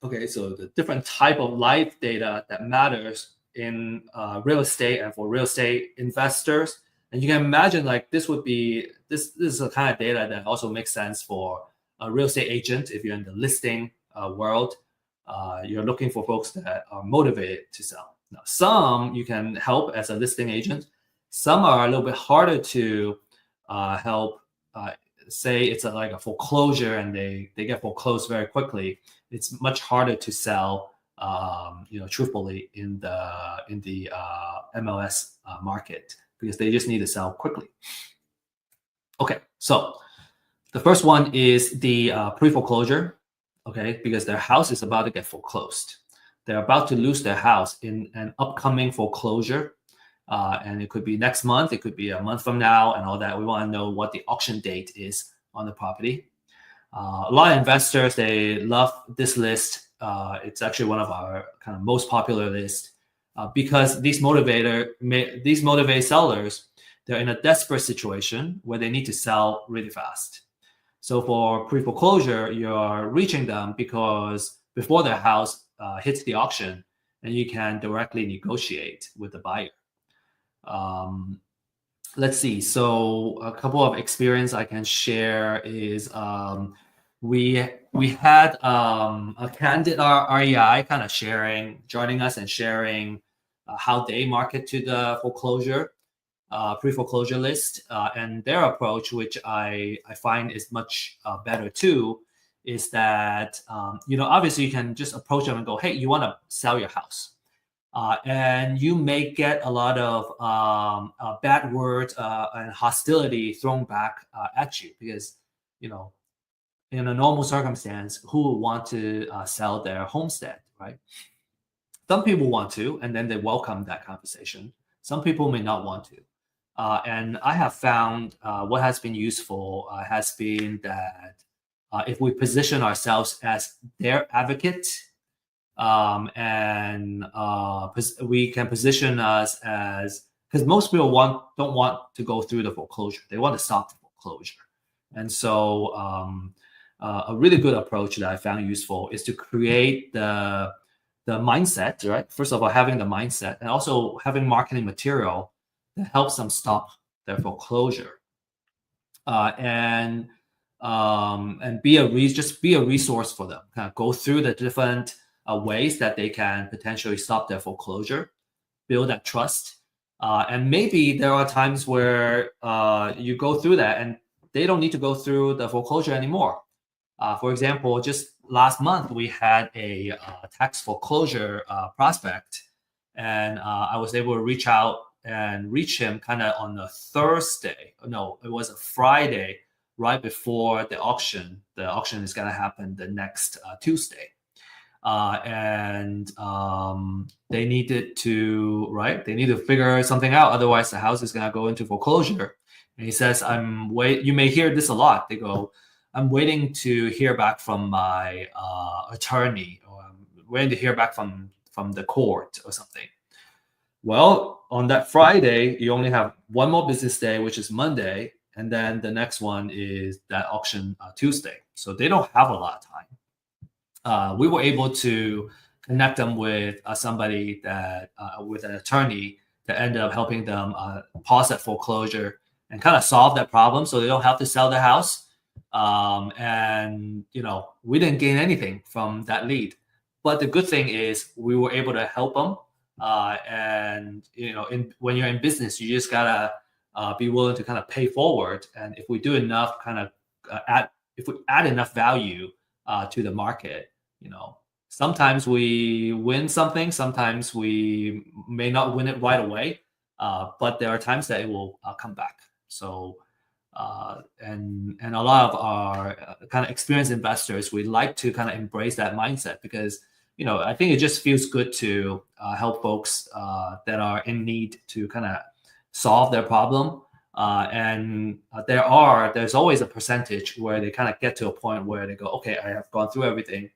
Okay, so the different type of live data that matters in real estate and for real estate investors. And you can imagine like this is the kind of data that also makes sense for a real estate agent. If you're in the listing world, you're looking for folks that are motivated to sell. Now, some you can help as a listing agent. Some are a little bit harder to help. Say it's like a foreclosure and they get foreclosed very quickly. It's much harder to sell, truthfully in the MLS market because they just need to sell quickly. Okay, so the first one is the pre-foreclosure. Okay, because their house is about to get foreclosed. They're about to lose their house in an upcoming foreclosure. And it could be next month, it could be a month from now, and all that. We want to know what the auction date is on the property. A lot of investors, they love this list. It's actually one of our kind of most popular lists because these motivated sellers, they're in a desperate situation where they need to sell really fast. So for pre-foreclosure, you're reaching them because before their house hits the auction, and you can directly negotiate with the buyer. Let's see. So a couple of experience I can share is we had a candid REI kind of joining us and sharing how they market to the foreclosure pre-foreclosure list, and their approach, which I find is much better too, is that obviously you can just approach them and go, hey, you want to sell your house. And you may get a lot of bad words and hostility thrown back at you because, in a normal circumstance, who would want to sell their homestead, right? Some people want to, and then they welcome that conversation. Some people may not want to. And I have found what has been useful has been that if we position ourselves as their advocate, we can position us as, because most people don't want to go through the foreclosure. They want to stop the foreclosure. And so a really good approach that I found useful is to create the mindset, right? First of all, having the mindset and also having marketing material that helps them stop their foreclosure. And be a resource for them. Kind of go through the different ways that they can potentially stop their foreclosure, build that trust. And maybe there are times where you go through that and they don't need to go through the foreclosure anymore. For example, just last month, we had a tax foreclosure prospect, and I was able to reach out and reach him kind of on a Thursday. No, it was a Friday right before the auction. The auction is going to happen the next Tuesday. And they needed to figure something out. Otherwise, the house is going to go into foreclosure. And he says, you may hear this a lot. They go, I'm waiting to hear back from my attorney, or I'm waiting to hear back from the court or something. Well, on that Friday, you only have one more business day, which is Monday. And then the next one is that auction Tuesday. So they don't have a lot of time. We were able to connect them with somebody that, with an attorney that ended up helping them pause that foreclosure and kind of solve that problem so they don't have to sell their house. And, we didn't gain anything from that lead. But the good thing is we were able to help them. And, when you're in business, you just got to be willing to kind of pay forward. And if we do enough if we add enough value to the market, sometimes we win something, sometimes we may not win it right away, but there are times that it will come back. So, and a lot of our kind of experienced investors, we like to kind of embrace that mindset because, I think it just feels good to help folks that are in need to kind of solve their problem. And there's always a percentage where they kind of get to a point where they go, okay, I have gone through everything.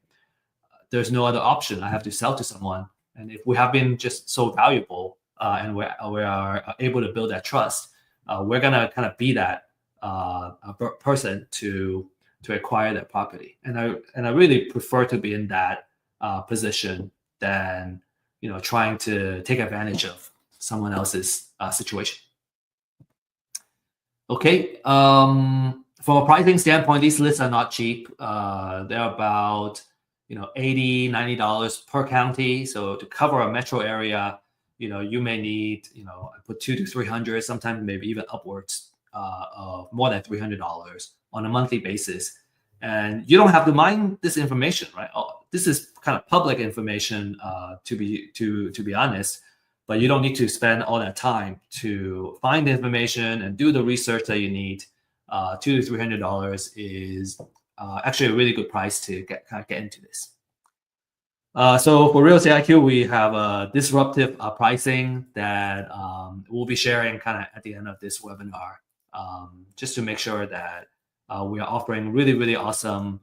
There's no other option. I have to sell to someone. And if we have been just so valuable and we are able to build that trust, we're gonna kind of be that person to acquire that property. And I really prefer to be in that position than trying to take advantage of someone else's situation. Okay. From a pricing standpoint, these lists are not cheap. They're about $80, $90 per county. So to cover a metro area, you may need I put $200 to $300, sometimes maybe even upwards of more than $300 on a monthly basis. And you don't have to mine this information, right? This is kind of public information, to be honest. But you don't need to spend all that time to find the information and do the research that you need. $200 to $300 is actually a really good price to get into this. So for Real Estate IQ, we have a disruptive pricing that we'll be sharing kind of at the end of this webinar, just to make sure that we are offering really, really awesome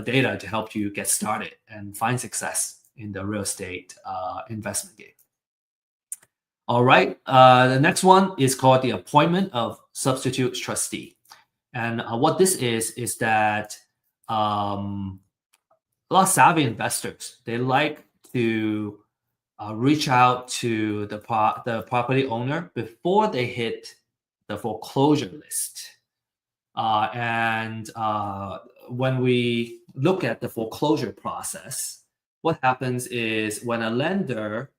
data to help you get started and find success in the real estate investment game. All right, the next one is called the appointment of substitute trustee. And what this is that a lot of savvy investors, they like to reach out to the property owner before they hit the foreclosure list. And when we look at the foreclosure process, what happens is when a lender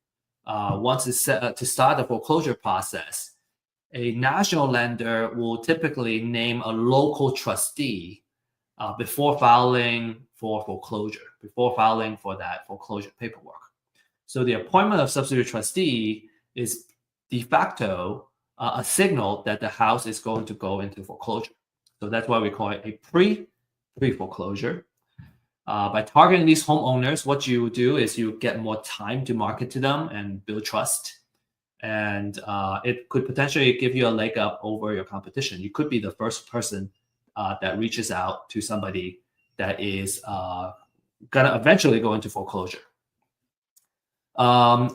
wants to start the foreclosure process, a national lender will typically name a local trustee before filing for foreclosure, before filing for that foreclosure paperwork. So the appointment of substitute trustee is de facto a signal that the house is going to go into foreclosure. So that's why we call it a pre-foreclosure. By targeting these homeowners, what you do is you get more time to market to them and build trust. And it could potentially give you a leg up over your competition. You could be the first person that reaches out to somebody that is going to eventually go into foreclosure.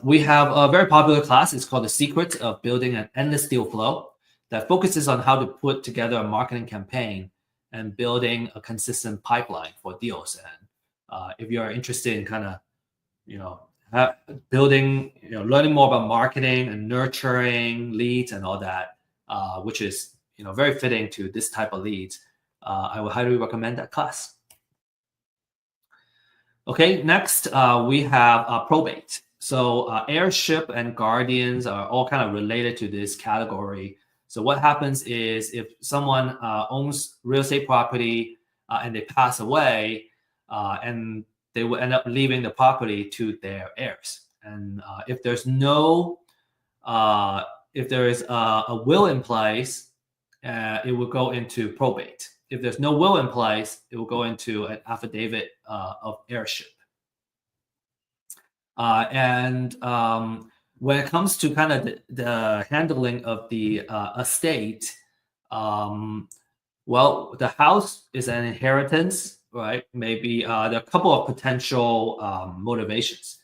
We have a very popular class. It's called The Secret of Building an Endless Deal Flow, that focuses on how to put together a marketing campaign and building a consistent pipeline for deals. And if you're interested in kind of, building, learning more about marketing and nurturing leads and all that, which is, very fitting to this type of leads, I would highly recommend that class. Okay, next we have probate. So heirship and guardians are all kind of related to this category. So what happens is if someone owns real estate property and they pass away, and they will end up leaving the property to their heirs. And if there is a will in place, it will go into probate. If there's no will in place, it will go into an affidavit of heirship. And when it comes to kind of the handling of the estate, well, the house is an inheritance, right? Maybe there are a couple of potential motivations.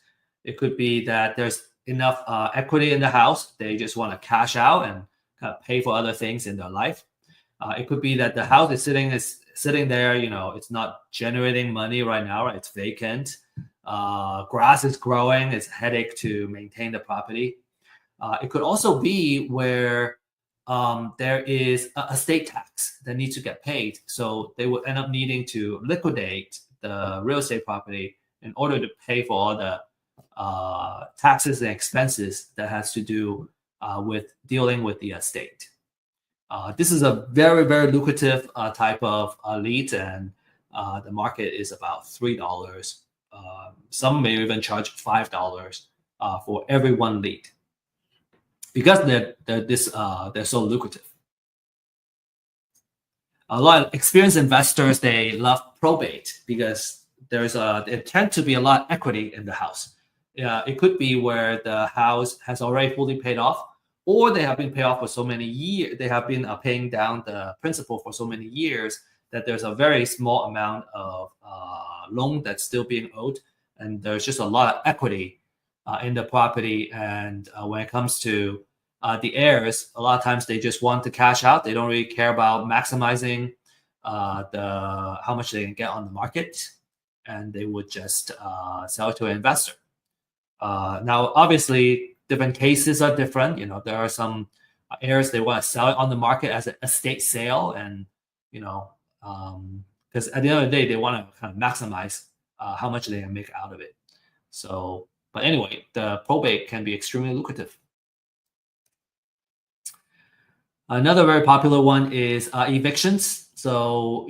It could be that there's enough equity in the house. They just want to cash out and kind of pay for other things in their life. It could be that the house is sitting there, it's not generating money right now, right? It's vacant. Grass is growing. It's a headache to maintain the property. It could also be where there is a estate tax that needs to get paid. So they will end up needing to liquidate the real estate property in order to pay for all the taxes and expenses that has to do with dealing with the estate. This is a very, very lucrative type of lead, and the market is about $3. Some may even charge $5 for every one lead, because they're so lucrative. A lot of experienced investors, they love probate because there tend to be a lot of equity in the house. It could be where the house has already fully paid off, or they have been paid off for so many years, they have been paying down the principal for so many years that there's a very small amount of loan that's still being owed, and there's just a lot of equity in the property. And when it comes to the heirs, a lot of times they just want to cash out. They don't really care about maximizing the how much they can get on the market, and they would just sell it to an investor. Now, obviously, different cases are different. There are some heirs they want to sell it on the market as an estate sale, and you know, because at the end of the day, they want to kind of maximize how much they can make out of it. So, but anyway, the probate can be extremely lucrative. Another very popular one is evictions. So,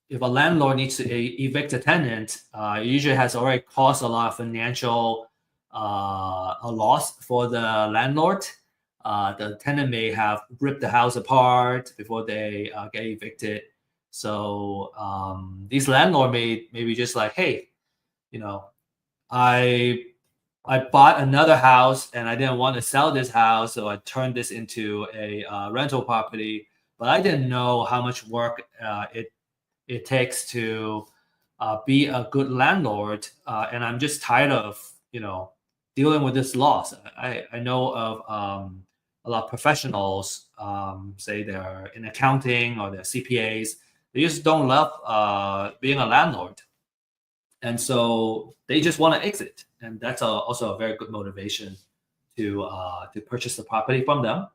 if a landlord needs to evict a tenant, it usually has already caused a lot of financial a loss for the landlord. The tenant may have ripped the house apart before they get evicted. So these landlord may be just like, hey, I I bought another house and I didn't want to sell this house, so I turned this into a rental property. But I didn't know how much work it takes to be a good landlord, and I'm just tired of dealing with this loss. I know of a lot of professionals, say they're in accounting or they're CPAs. They just don't love being a landlord, and so they just want to exit, and that's also a very good motivation to purchase the property from them.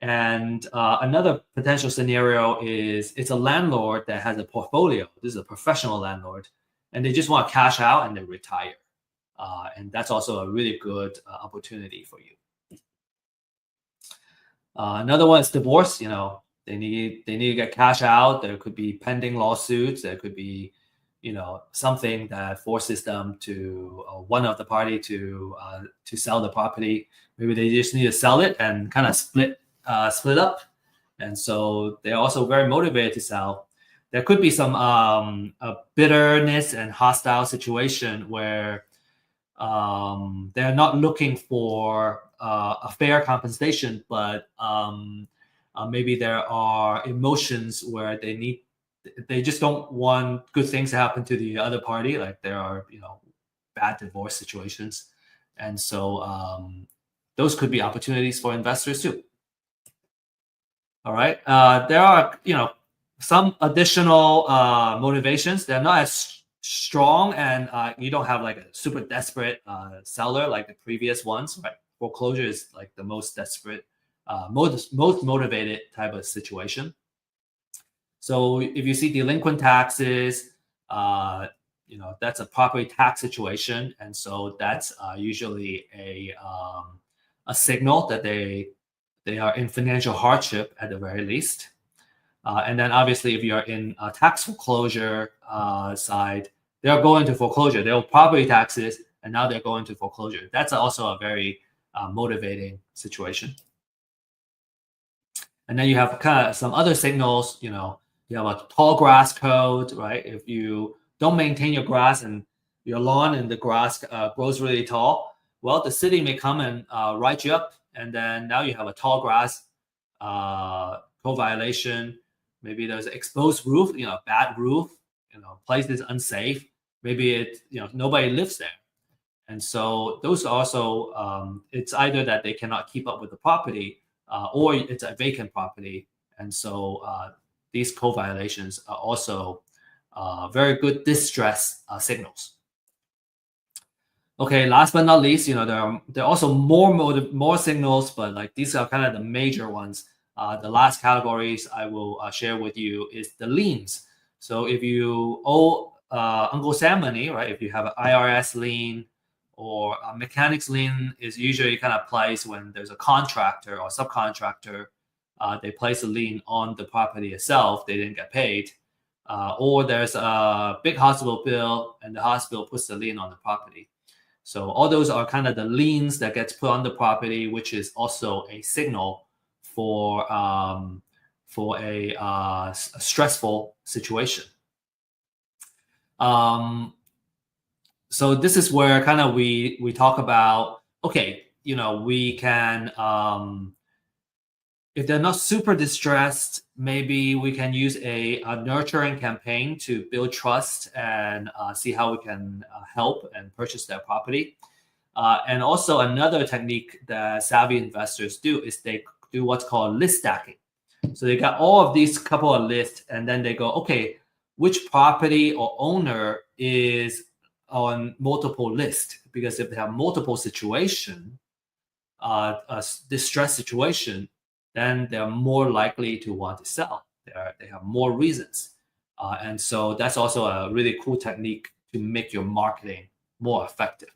And another potential scenario is it's a landlord that has a portfolio. This is a professional landlord, and they just want to cash out and then retire. And that's also a really good opportunity for you. Another one is divorce. They need to get cash out. There could be pending lawsuits. There could be something that forces them to one of the party to sell the property. Maybe they just need to sell it and kind of split up, and so they're also very motivated to sell. There could be some bitterness and hostile situation where they're not looking for a fair compensation, but maybe there are emotions where they just don't want good things to happen to the other party. Like there are bad divorce situations, and so those could be opportunities for investors too. All right. There are, some additional motivations. They're not as strong, and you don't have like a super desperate seller like the previous ones. Right. Foreclosure is like the most desperate, most motivated type of situation. So if you see delinquent taxes, that's a property tax situation, and so that's usually a signal that they are in financial hardship at the very least. And then obviously, if you're in a tax foreclosure side, they're going to foreclosure. They owe property taxes, and now they're going to foreclosure. That's also a very motivating situation. And then you have kind of some other signals. You have a tall grass code, right? If you don't maintain your grass and your lawn and the grass grows really tall, well, the city may come and write you up, and then now you have a tall grass code violation. Maybe there's an exposed roof, bad roof, place is unsafe. Maybe nobody lives there. And so those also, it's either that they cannot keep up with the property or it's a vacant property. And so these code violations are also very good distress signals. Okay, last but not least, there are also more signals, but like these are kind of the major ones. The last categories I will share with you is the liens. So if you owe Uncle Sam money, right? If you have an IRS lien or a mechanics lien, is usually kind of placed when there's a contractor or subcontractor. They place a lien on the property itself. They didn't get paid, or there's a big hospital bill and the hospital puts the lien on the property. So all those are kind of the liens that gets put on the property, which is also a signal for a stressful situation. So this is where kind of we talk about, okay, we can if they're not super distressed, maybe we can use a nurturing campaign to build trust and see how we can help and purchase their property. And also another technique that savvy investors do is they do what's called list stacking. So they got all of these couple of lists, and then they go, okay, which property or owner is on multiple lists? Because if they have multiple situation, a distress situation, then they're more likely to want to sell. They have more reasons. And so that's also a really cool technique to make your marketing more effective.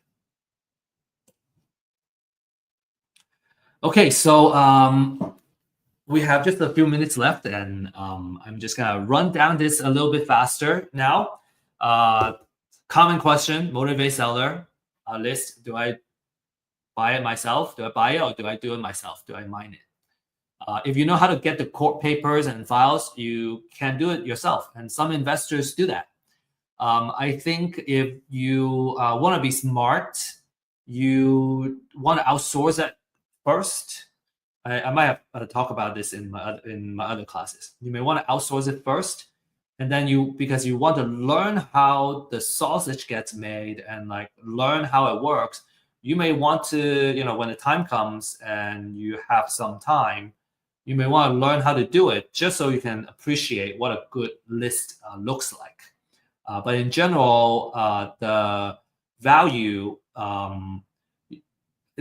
Okay, so we have just a few minutes left, and I'm just gonna run down this a little bit faster now. Common question: motivate seller list. Do I buy it myself? Do I buy it, or do I do it myself? Do I mine it? If you know how to get the court papers and files, you can do it yourself, and some investors do that. I think if you want to be smart, you want to outsource it first. I might have talk about this in my other classes. You may want to outsource it first, and then because you want to learn how the sausage gets made and like learn how it works. You may want to, when the time comes and you have some time, you may want to learn how to do it just so you can appreciate what a good list looks like. But in general, the value,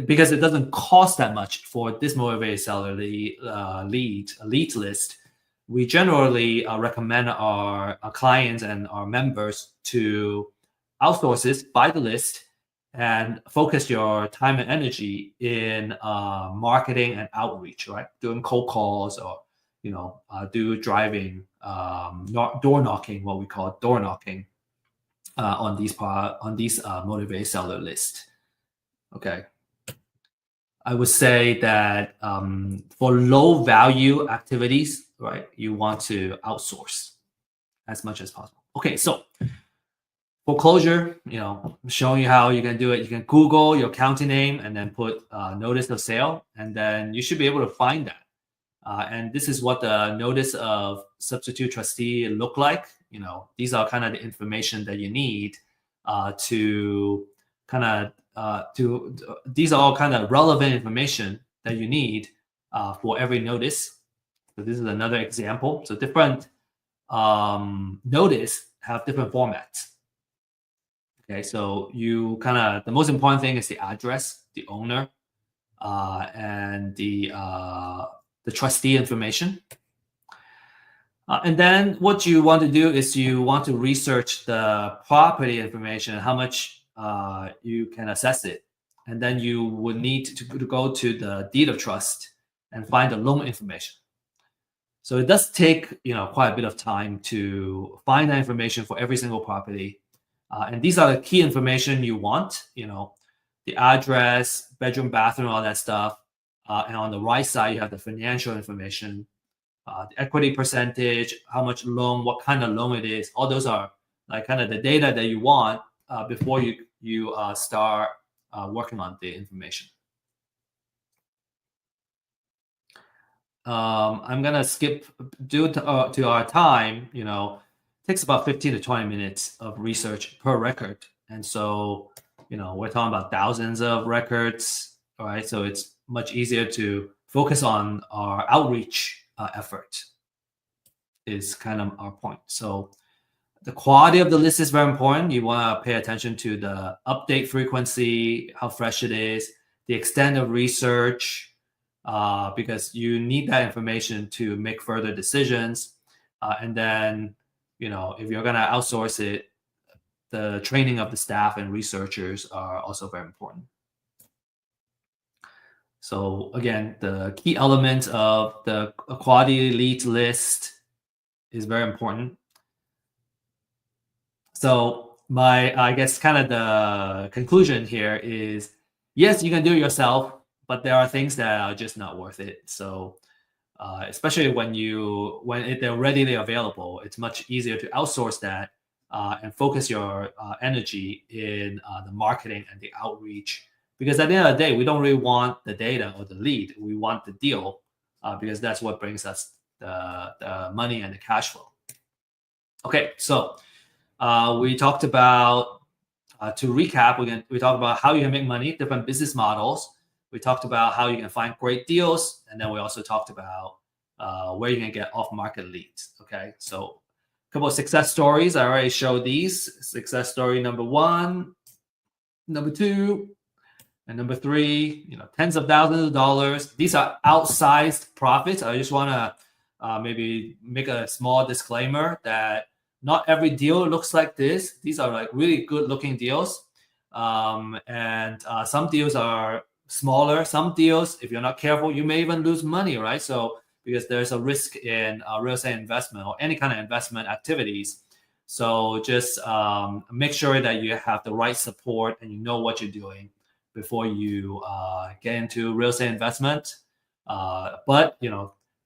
because it doesn't cost that much for this motivated seller lead list, we generally recommend our clients and our members to outsource this, buy the list, and focus your time and energy in marketing and outreach, right? Doing cold calls or do driving, door knocking, what we call door knocking, on these motivated seller list. Okay. I would say that for low value activities, right, you want to outsource as much as possible. Okay, so foreclosure, showing you how you can do it. You can Google your county name and then put notice of sale, and then you should be able to find that. And this is what the notice of substitute trustee look like. These are kind of the information that you need to kind of these are all kind of relevant information that you need for every notice. So this is another example. So different notice have different formats. Okay, so the most important thing is the address, the owner, and the trustee information. And then what you want to do is you want to research the property information, how much you can assess it. And then you would need to go to the deed of trust and find the loan information. So it does take quite a bit of time to find that information for every single property. And these are the key information you want, the address, bedroom, bathroom, all that stuff. And on the right side, you have the financial information, the equity percentage, how much loan, what kind of loan it is. All those are like kind of the data that you want before you start working on the information. I'm gonna skip due to our time. Takes about 15 to 20 minutes of research per record, and so we're talking about thousands of records. All right, so it's much easier to focus on our outreach effort. Is kind of our point. So the quality of the list is very important. You want to pay attention to the update frequency, how fresh it is, the extent of research, because you need that information to make further decisions. And then, if you're going to outsource it, the training of the staff and researchers are also very important. So again, the key element of the quality lead list is very important. So I guess kind of the conclusion here is, yes, you can do it yourself, but there are things that are just not worth it. So especially when they're readily available, it's much easier to outsource that and focus your energy in the marketing and the outreach. Because at the end of the day, we don't really want the data or the lead. We want the deal. because that's what brings us the money and the cash flow. Okay, so we talked about, to recap, we talked about how you can make money, different business models. We talked about how you can find great deals, and then we also talked about where you can get off-market leads. Okay, so a couple of success stories. I already showed these. Success story number 1, number 2, and number 3. Tens of thousands of dollars. These are outsized profits. I just want to maybe make a small disclaimer that not every deal looks like this. These are like really good looking deals. And some deals are smaller. Some deals, if you're not careful, you may even lose money, right? So because there's a risk in real estate investment or any kind of investment activities. So just make sure that you have the right support and you know what you're doing before you get into real estate investment. But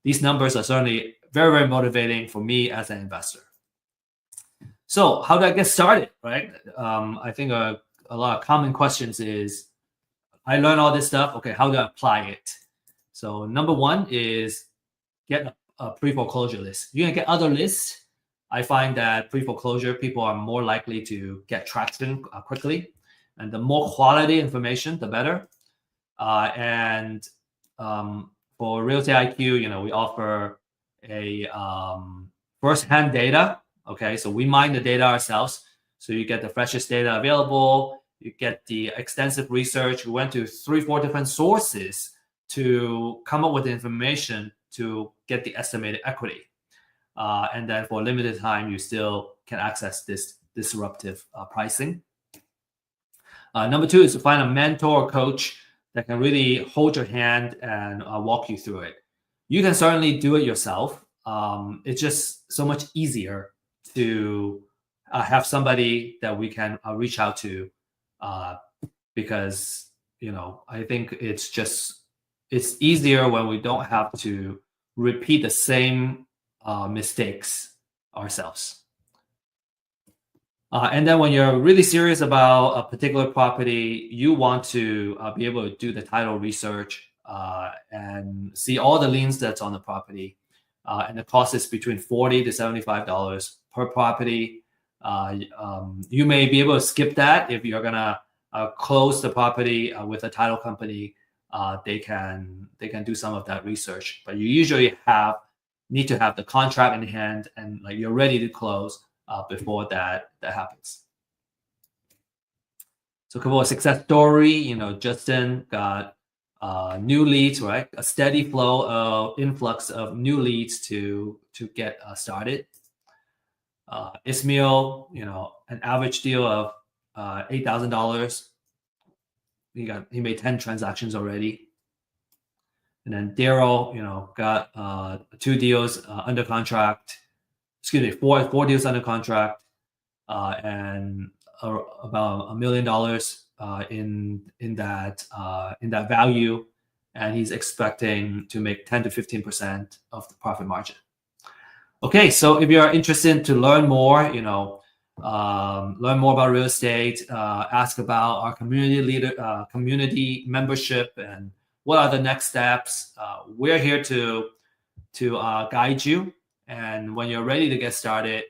these numbers are certainly very, very motivating for me as an investor. So how do I get started, right? I think a lot of common questions is, I learned all this stuff. Okay, how do I apply it? So number 1 is get a pre-foreclosure list. You can get other lists. I find that pre-foreclosure, people are more likely to get traction quickly. And the more quality information, the better. And for Real Estate IQ, we offer a first-hand data. Okay, so we mine the data ourselves. So you get the freshest data available. You get the extensive research. We went to 3-4 different sources to come up with the information to get the estimated equity. And then for a limited time, you still can access this disruptive pricing. Number 2 is to find a mentor or coach that can really hold your hand and walk you through it. You can certainly do it yourself. It's just so much easier to have somebody that we can reach out to, because I think it's easier when we don't have to repeat the same mistakes ourselves. And then when you're really serious about a particular property, you want to be able to do the title research and see all the liens that's on the property. And the cost is between $40 to $75 per property. You may be able to skip that if you're gonna close the property with a title company. They can do some of that research, but you usually need to have the contract in hand and you're ready to close before that happens. So a couple of success story. Justin got new leads, right? A steady flow of influx of new leads to get started. Ismail, an average deal of $8,000. He made 10 transactions already. And then Daryl, got 2 deals under contract. Excuse me, four deals under contract, and about $1 million in that value, and he's expecting to make 10 to 15% of the profit margin. Okay, so if you're interested to learn more, learn more about real estate, ask about our community membership, and what are the next steps. We're here to guide you. And when you're ready to get started,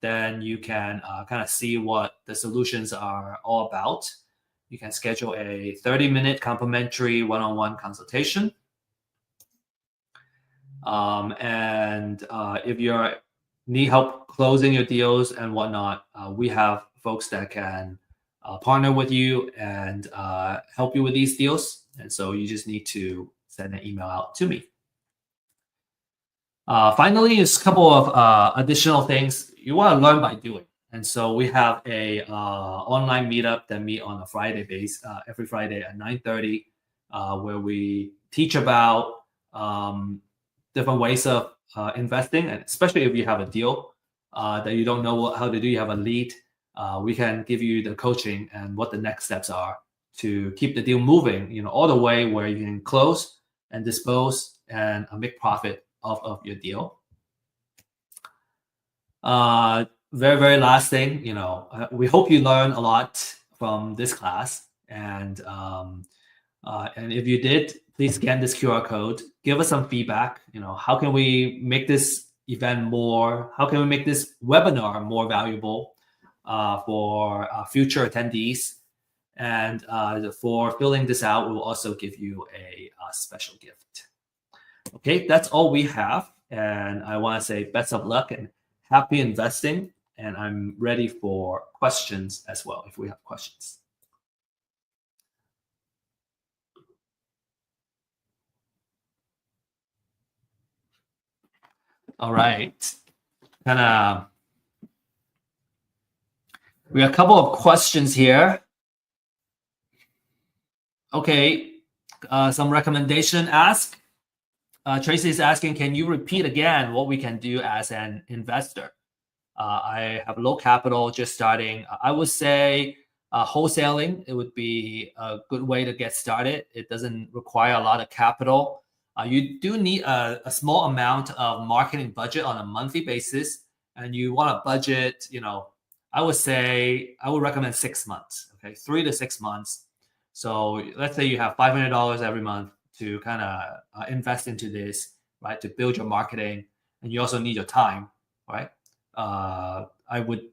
then you can kind of see what the solutions are all about. You can schedule a 30-minute complimentary one-on-one consultation. And if you need help closing your deals and whatnot, we have folks that can partner with you and help you with these deals. And so you just need to send an email out to me. Finally, is a couple of additional things you want to learn by doing. And so we have a online meetup that meet on a Friday base, every Friday at 9:30, where we teach about different ways of investing, and especially if you have a deal that you don't know how to do, you have a lead, we can give you the coaching and what the next steps are to keep the deal moving, all the way where you can close and dispose and make profit of your deal. Very, very last thing, we hope you learn a lot from this class, and if you did, please scan this QR code. Give us some feedback. How can we make this event more? How can we make this webinar more valuable for future attendees? And for filling this out, we'll also give you a special gift. Okay, that's all we have. And I want to say best of luck and happy investing. And I'm ready for questions as well, if we have questions. All right. We have a couple of questions here. Okay, some recommendation ask. Tracy is asking, can you repeat again what we can do as an investor? I have low capital, just starting. I would say wholesaling, it would be a good way to get started. It doesn't require a lot of capital. You do need a small amount of marketing budget on a monthly basis, and you want to budget, I would recommend 6 months, okay, 3 to 6 months. So let's say you have $500 every month to kind of invest into this, right, to build your marketing, and you also need your time, right? I would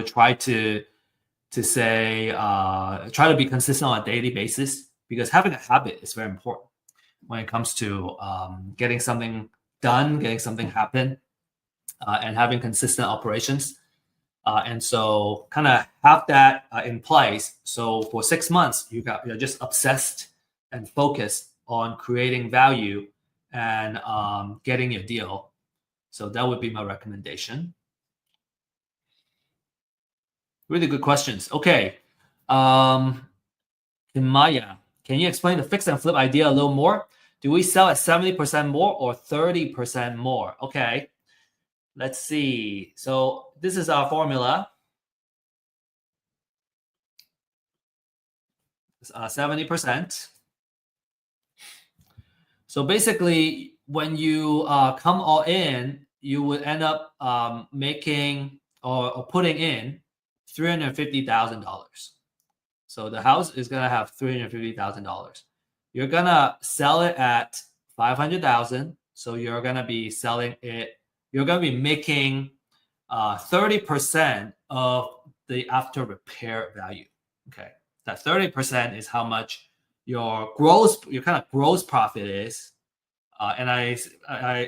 try to say try to be consistent on a daily basis, because having a habit is very important when it comes to getting something done, getting something happen, and having consistent operations. And so kind of have that in place. So for 6 months, you're just obsessed and focused on creating value and getting your deal. So that would be my recommendation. Really good questions. Okay. Maya, can you explain the fix and flip idea a little more? Do we sell at 70% more or 30% more? Okay. Let's see. So this is our formula. 70%. So basically, when you come all in, you would end up making or putting in $350,000. So the house is gonna have $350,000. You're gonna sell it at $500,000. So you're gonna be selling it. You're gonna be making 30% of the after repair value. Okay, that 30% is how much your kind of gross profit is. And I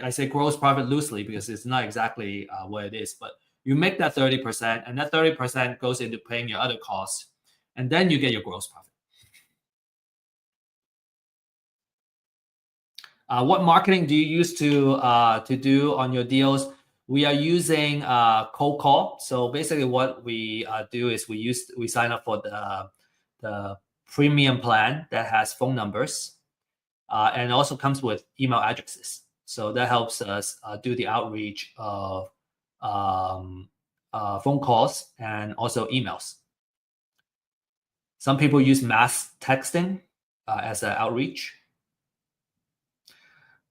say gross profit loosely because it's not exactly what it is, but you make that 30%, and that 30% goes into paying your other costs, and then you get your gross profit. What marketing do you use to do on your deals? We are using cold call. So basically, what we do is we sign up for the premium plan that has phone numbers, and also comes with email addresses. So that helps us do the outreach of phone calls and also emails. Some people use mass texting as an outreach.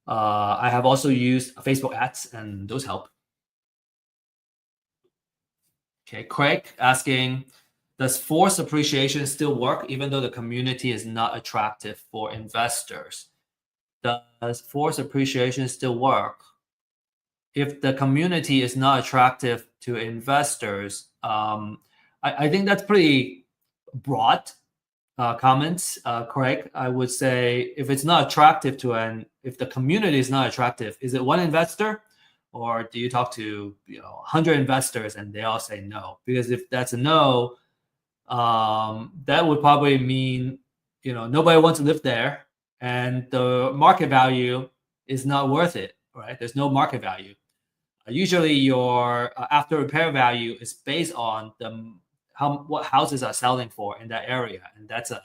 I have also used Facebook ads, and those help. Okay, Craig asking, does forced appreciation still work even though the community is not attractive for investors? Does forced appreciation still work? If the community is not attractive to investors, I think that's pretty broad comments, Craig. I would say if it's not attractive if the community is not attractive, is it one investor? Or do you talk to 100 investors and they all say no? Because if that's a no, that would probably mean nobody wants to live there, and the market value is not worth it, right? There's no market value. Usually, your after repair value is based on what houses are selling for in that area, and that's a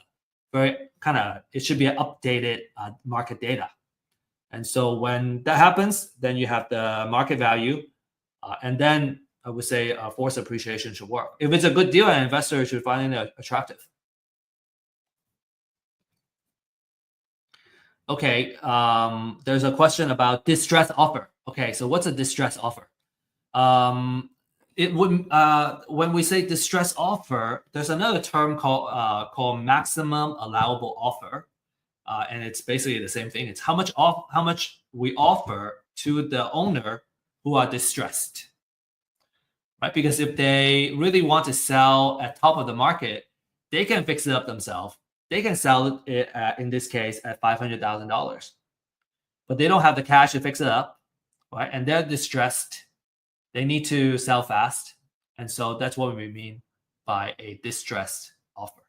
very it should be an updated market data. And so when that happens, then you have the market value, and then I would say forced appreciation should work. If it's a good deal, an investor should find it attractive. Okay, there's a question about distress offer. Okay, so what's a distress offer? It would when we say distress offer, there's another term called maximum allowable offer. and it's basically the same thing. It's how much we offer to the owner who are distressed, right? Because if they really want to sell at top of the market, they can fix it up themselves. They can sell it in this case at $500,000, but they don't have the cash to fix it up, right? And they're distressed. They need to sell fast, and so that's what we mean by a distressed offer.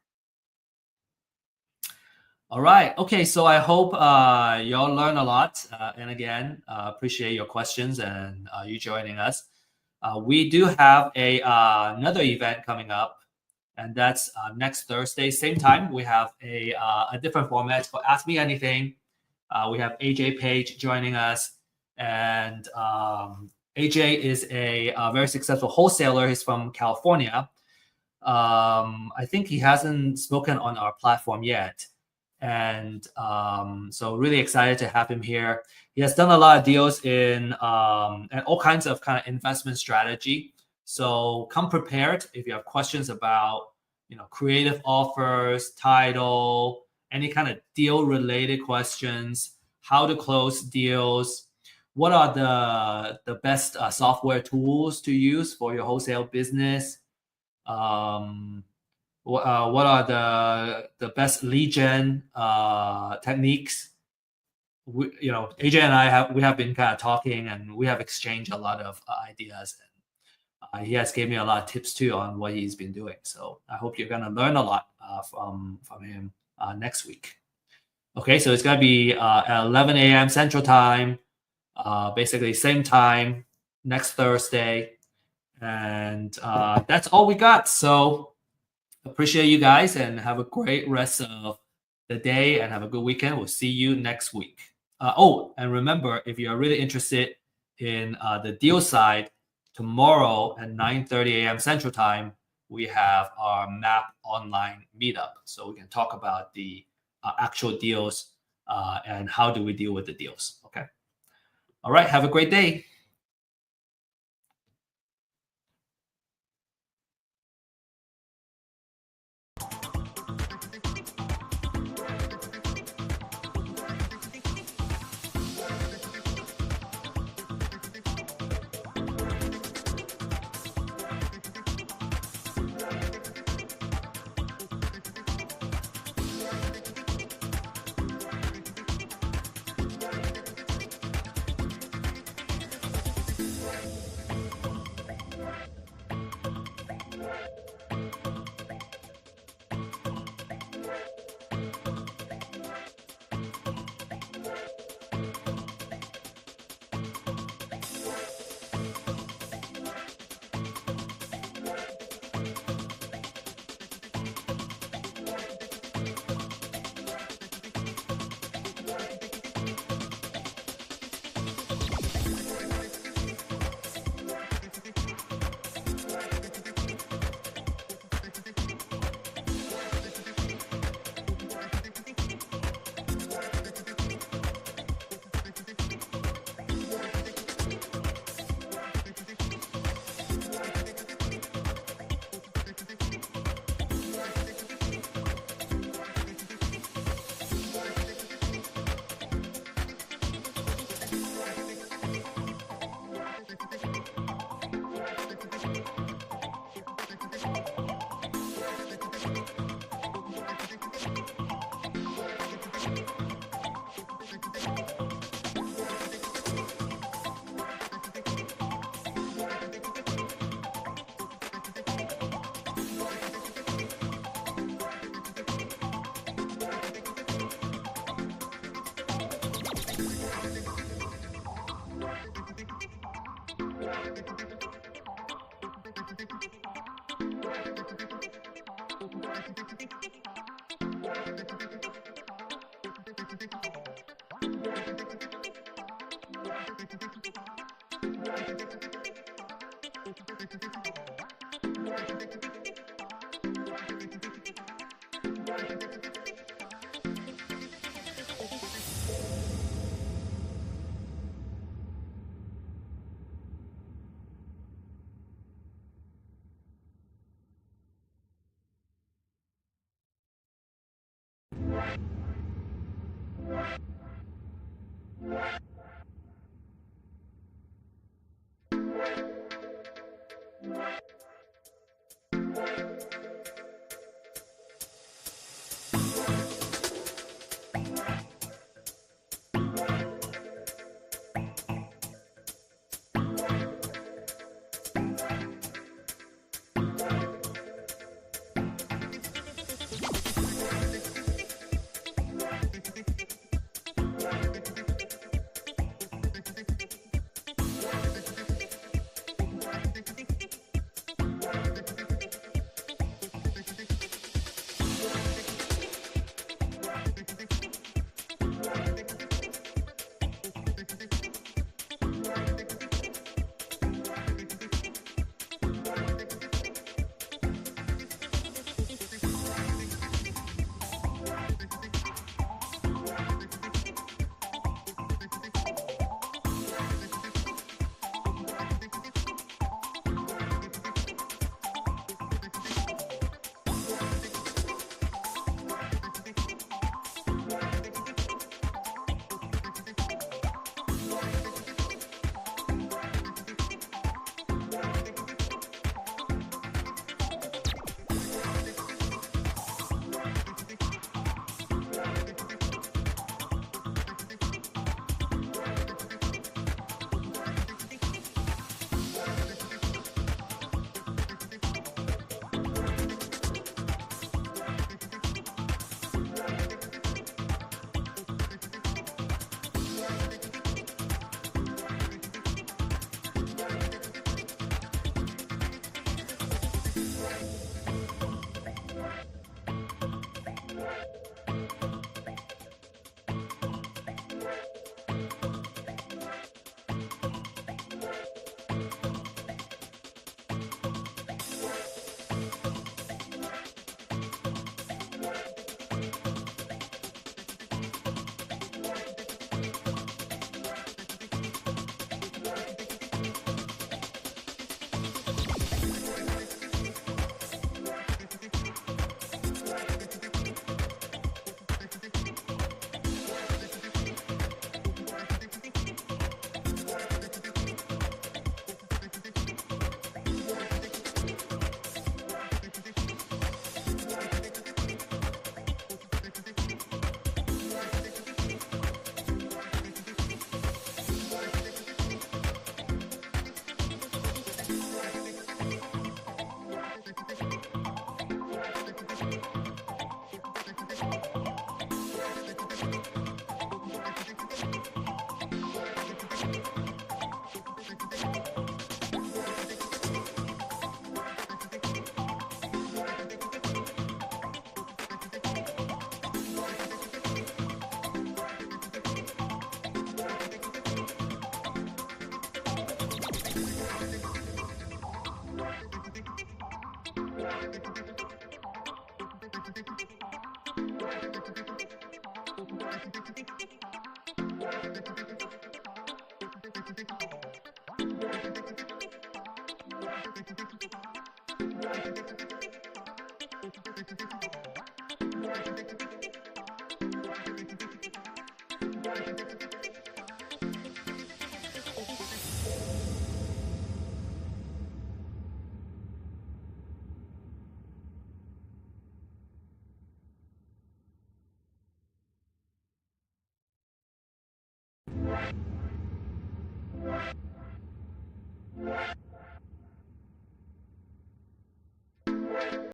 All right. Okay. So I hope y'all learn a lot. And again, appreciate your questions and you joining us. We do have another event coming up, and that's next Thursday, same time. We have a different format. It's called Ask Me Anything. We have AJ Page joining us, and AJ is a very successful wholesaler. He's from California. I think he hasn't spoken on our platform yet. And so really excited to have him here. He has done a lot of deals in and all kinds of kind of investment strategy. So come prepared if you have questions about creative offers, title, any kind of deal related questions, how to close deals, what are the best software tools to use for your wholesale business. What are the best lead gen techniques? AJ and we have been kind of talking, and we have exchanged a lot of ideas. And he has given me a lot of tips too on what he's been doing. So I hope you're gonna learn a lot from him next week. Okay, so it's gonna be at 11 a.m. Central Time, basically same time next Thursday, and that's all we got. So appreciate you guys and have a great rest of the day and have a good weekend. We'll see you next week. And remember, if you're really interested in the deal side, tomorrow at 9:30 a.m. Central Time, we have our MAP online meetup. So we can talk about the actual deals and how do we deal with the deals. Okay. All right. Have a great day.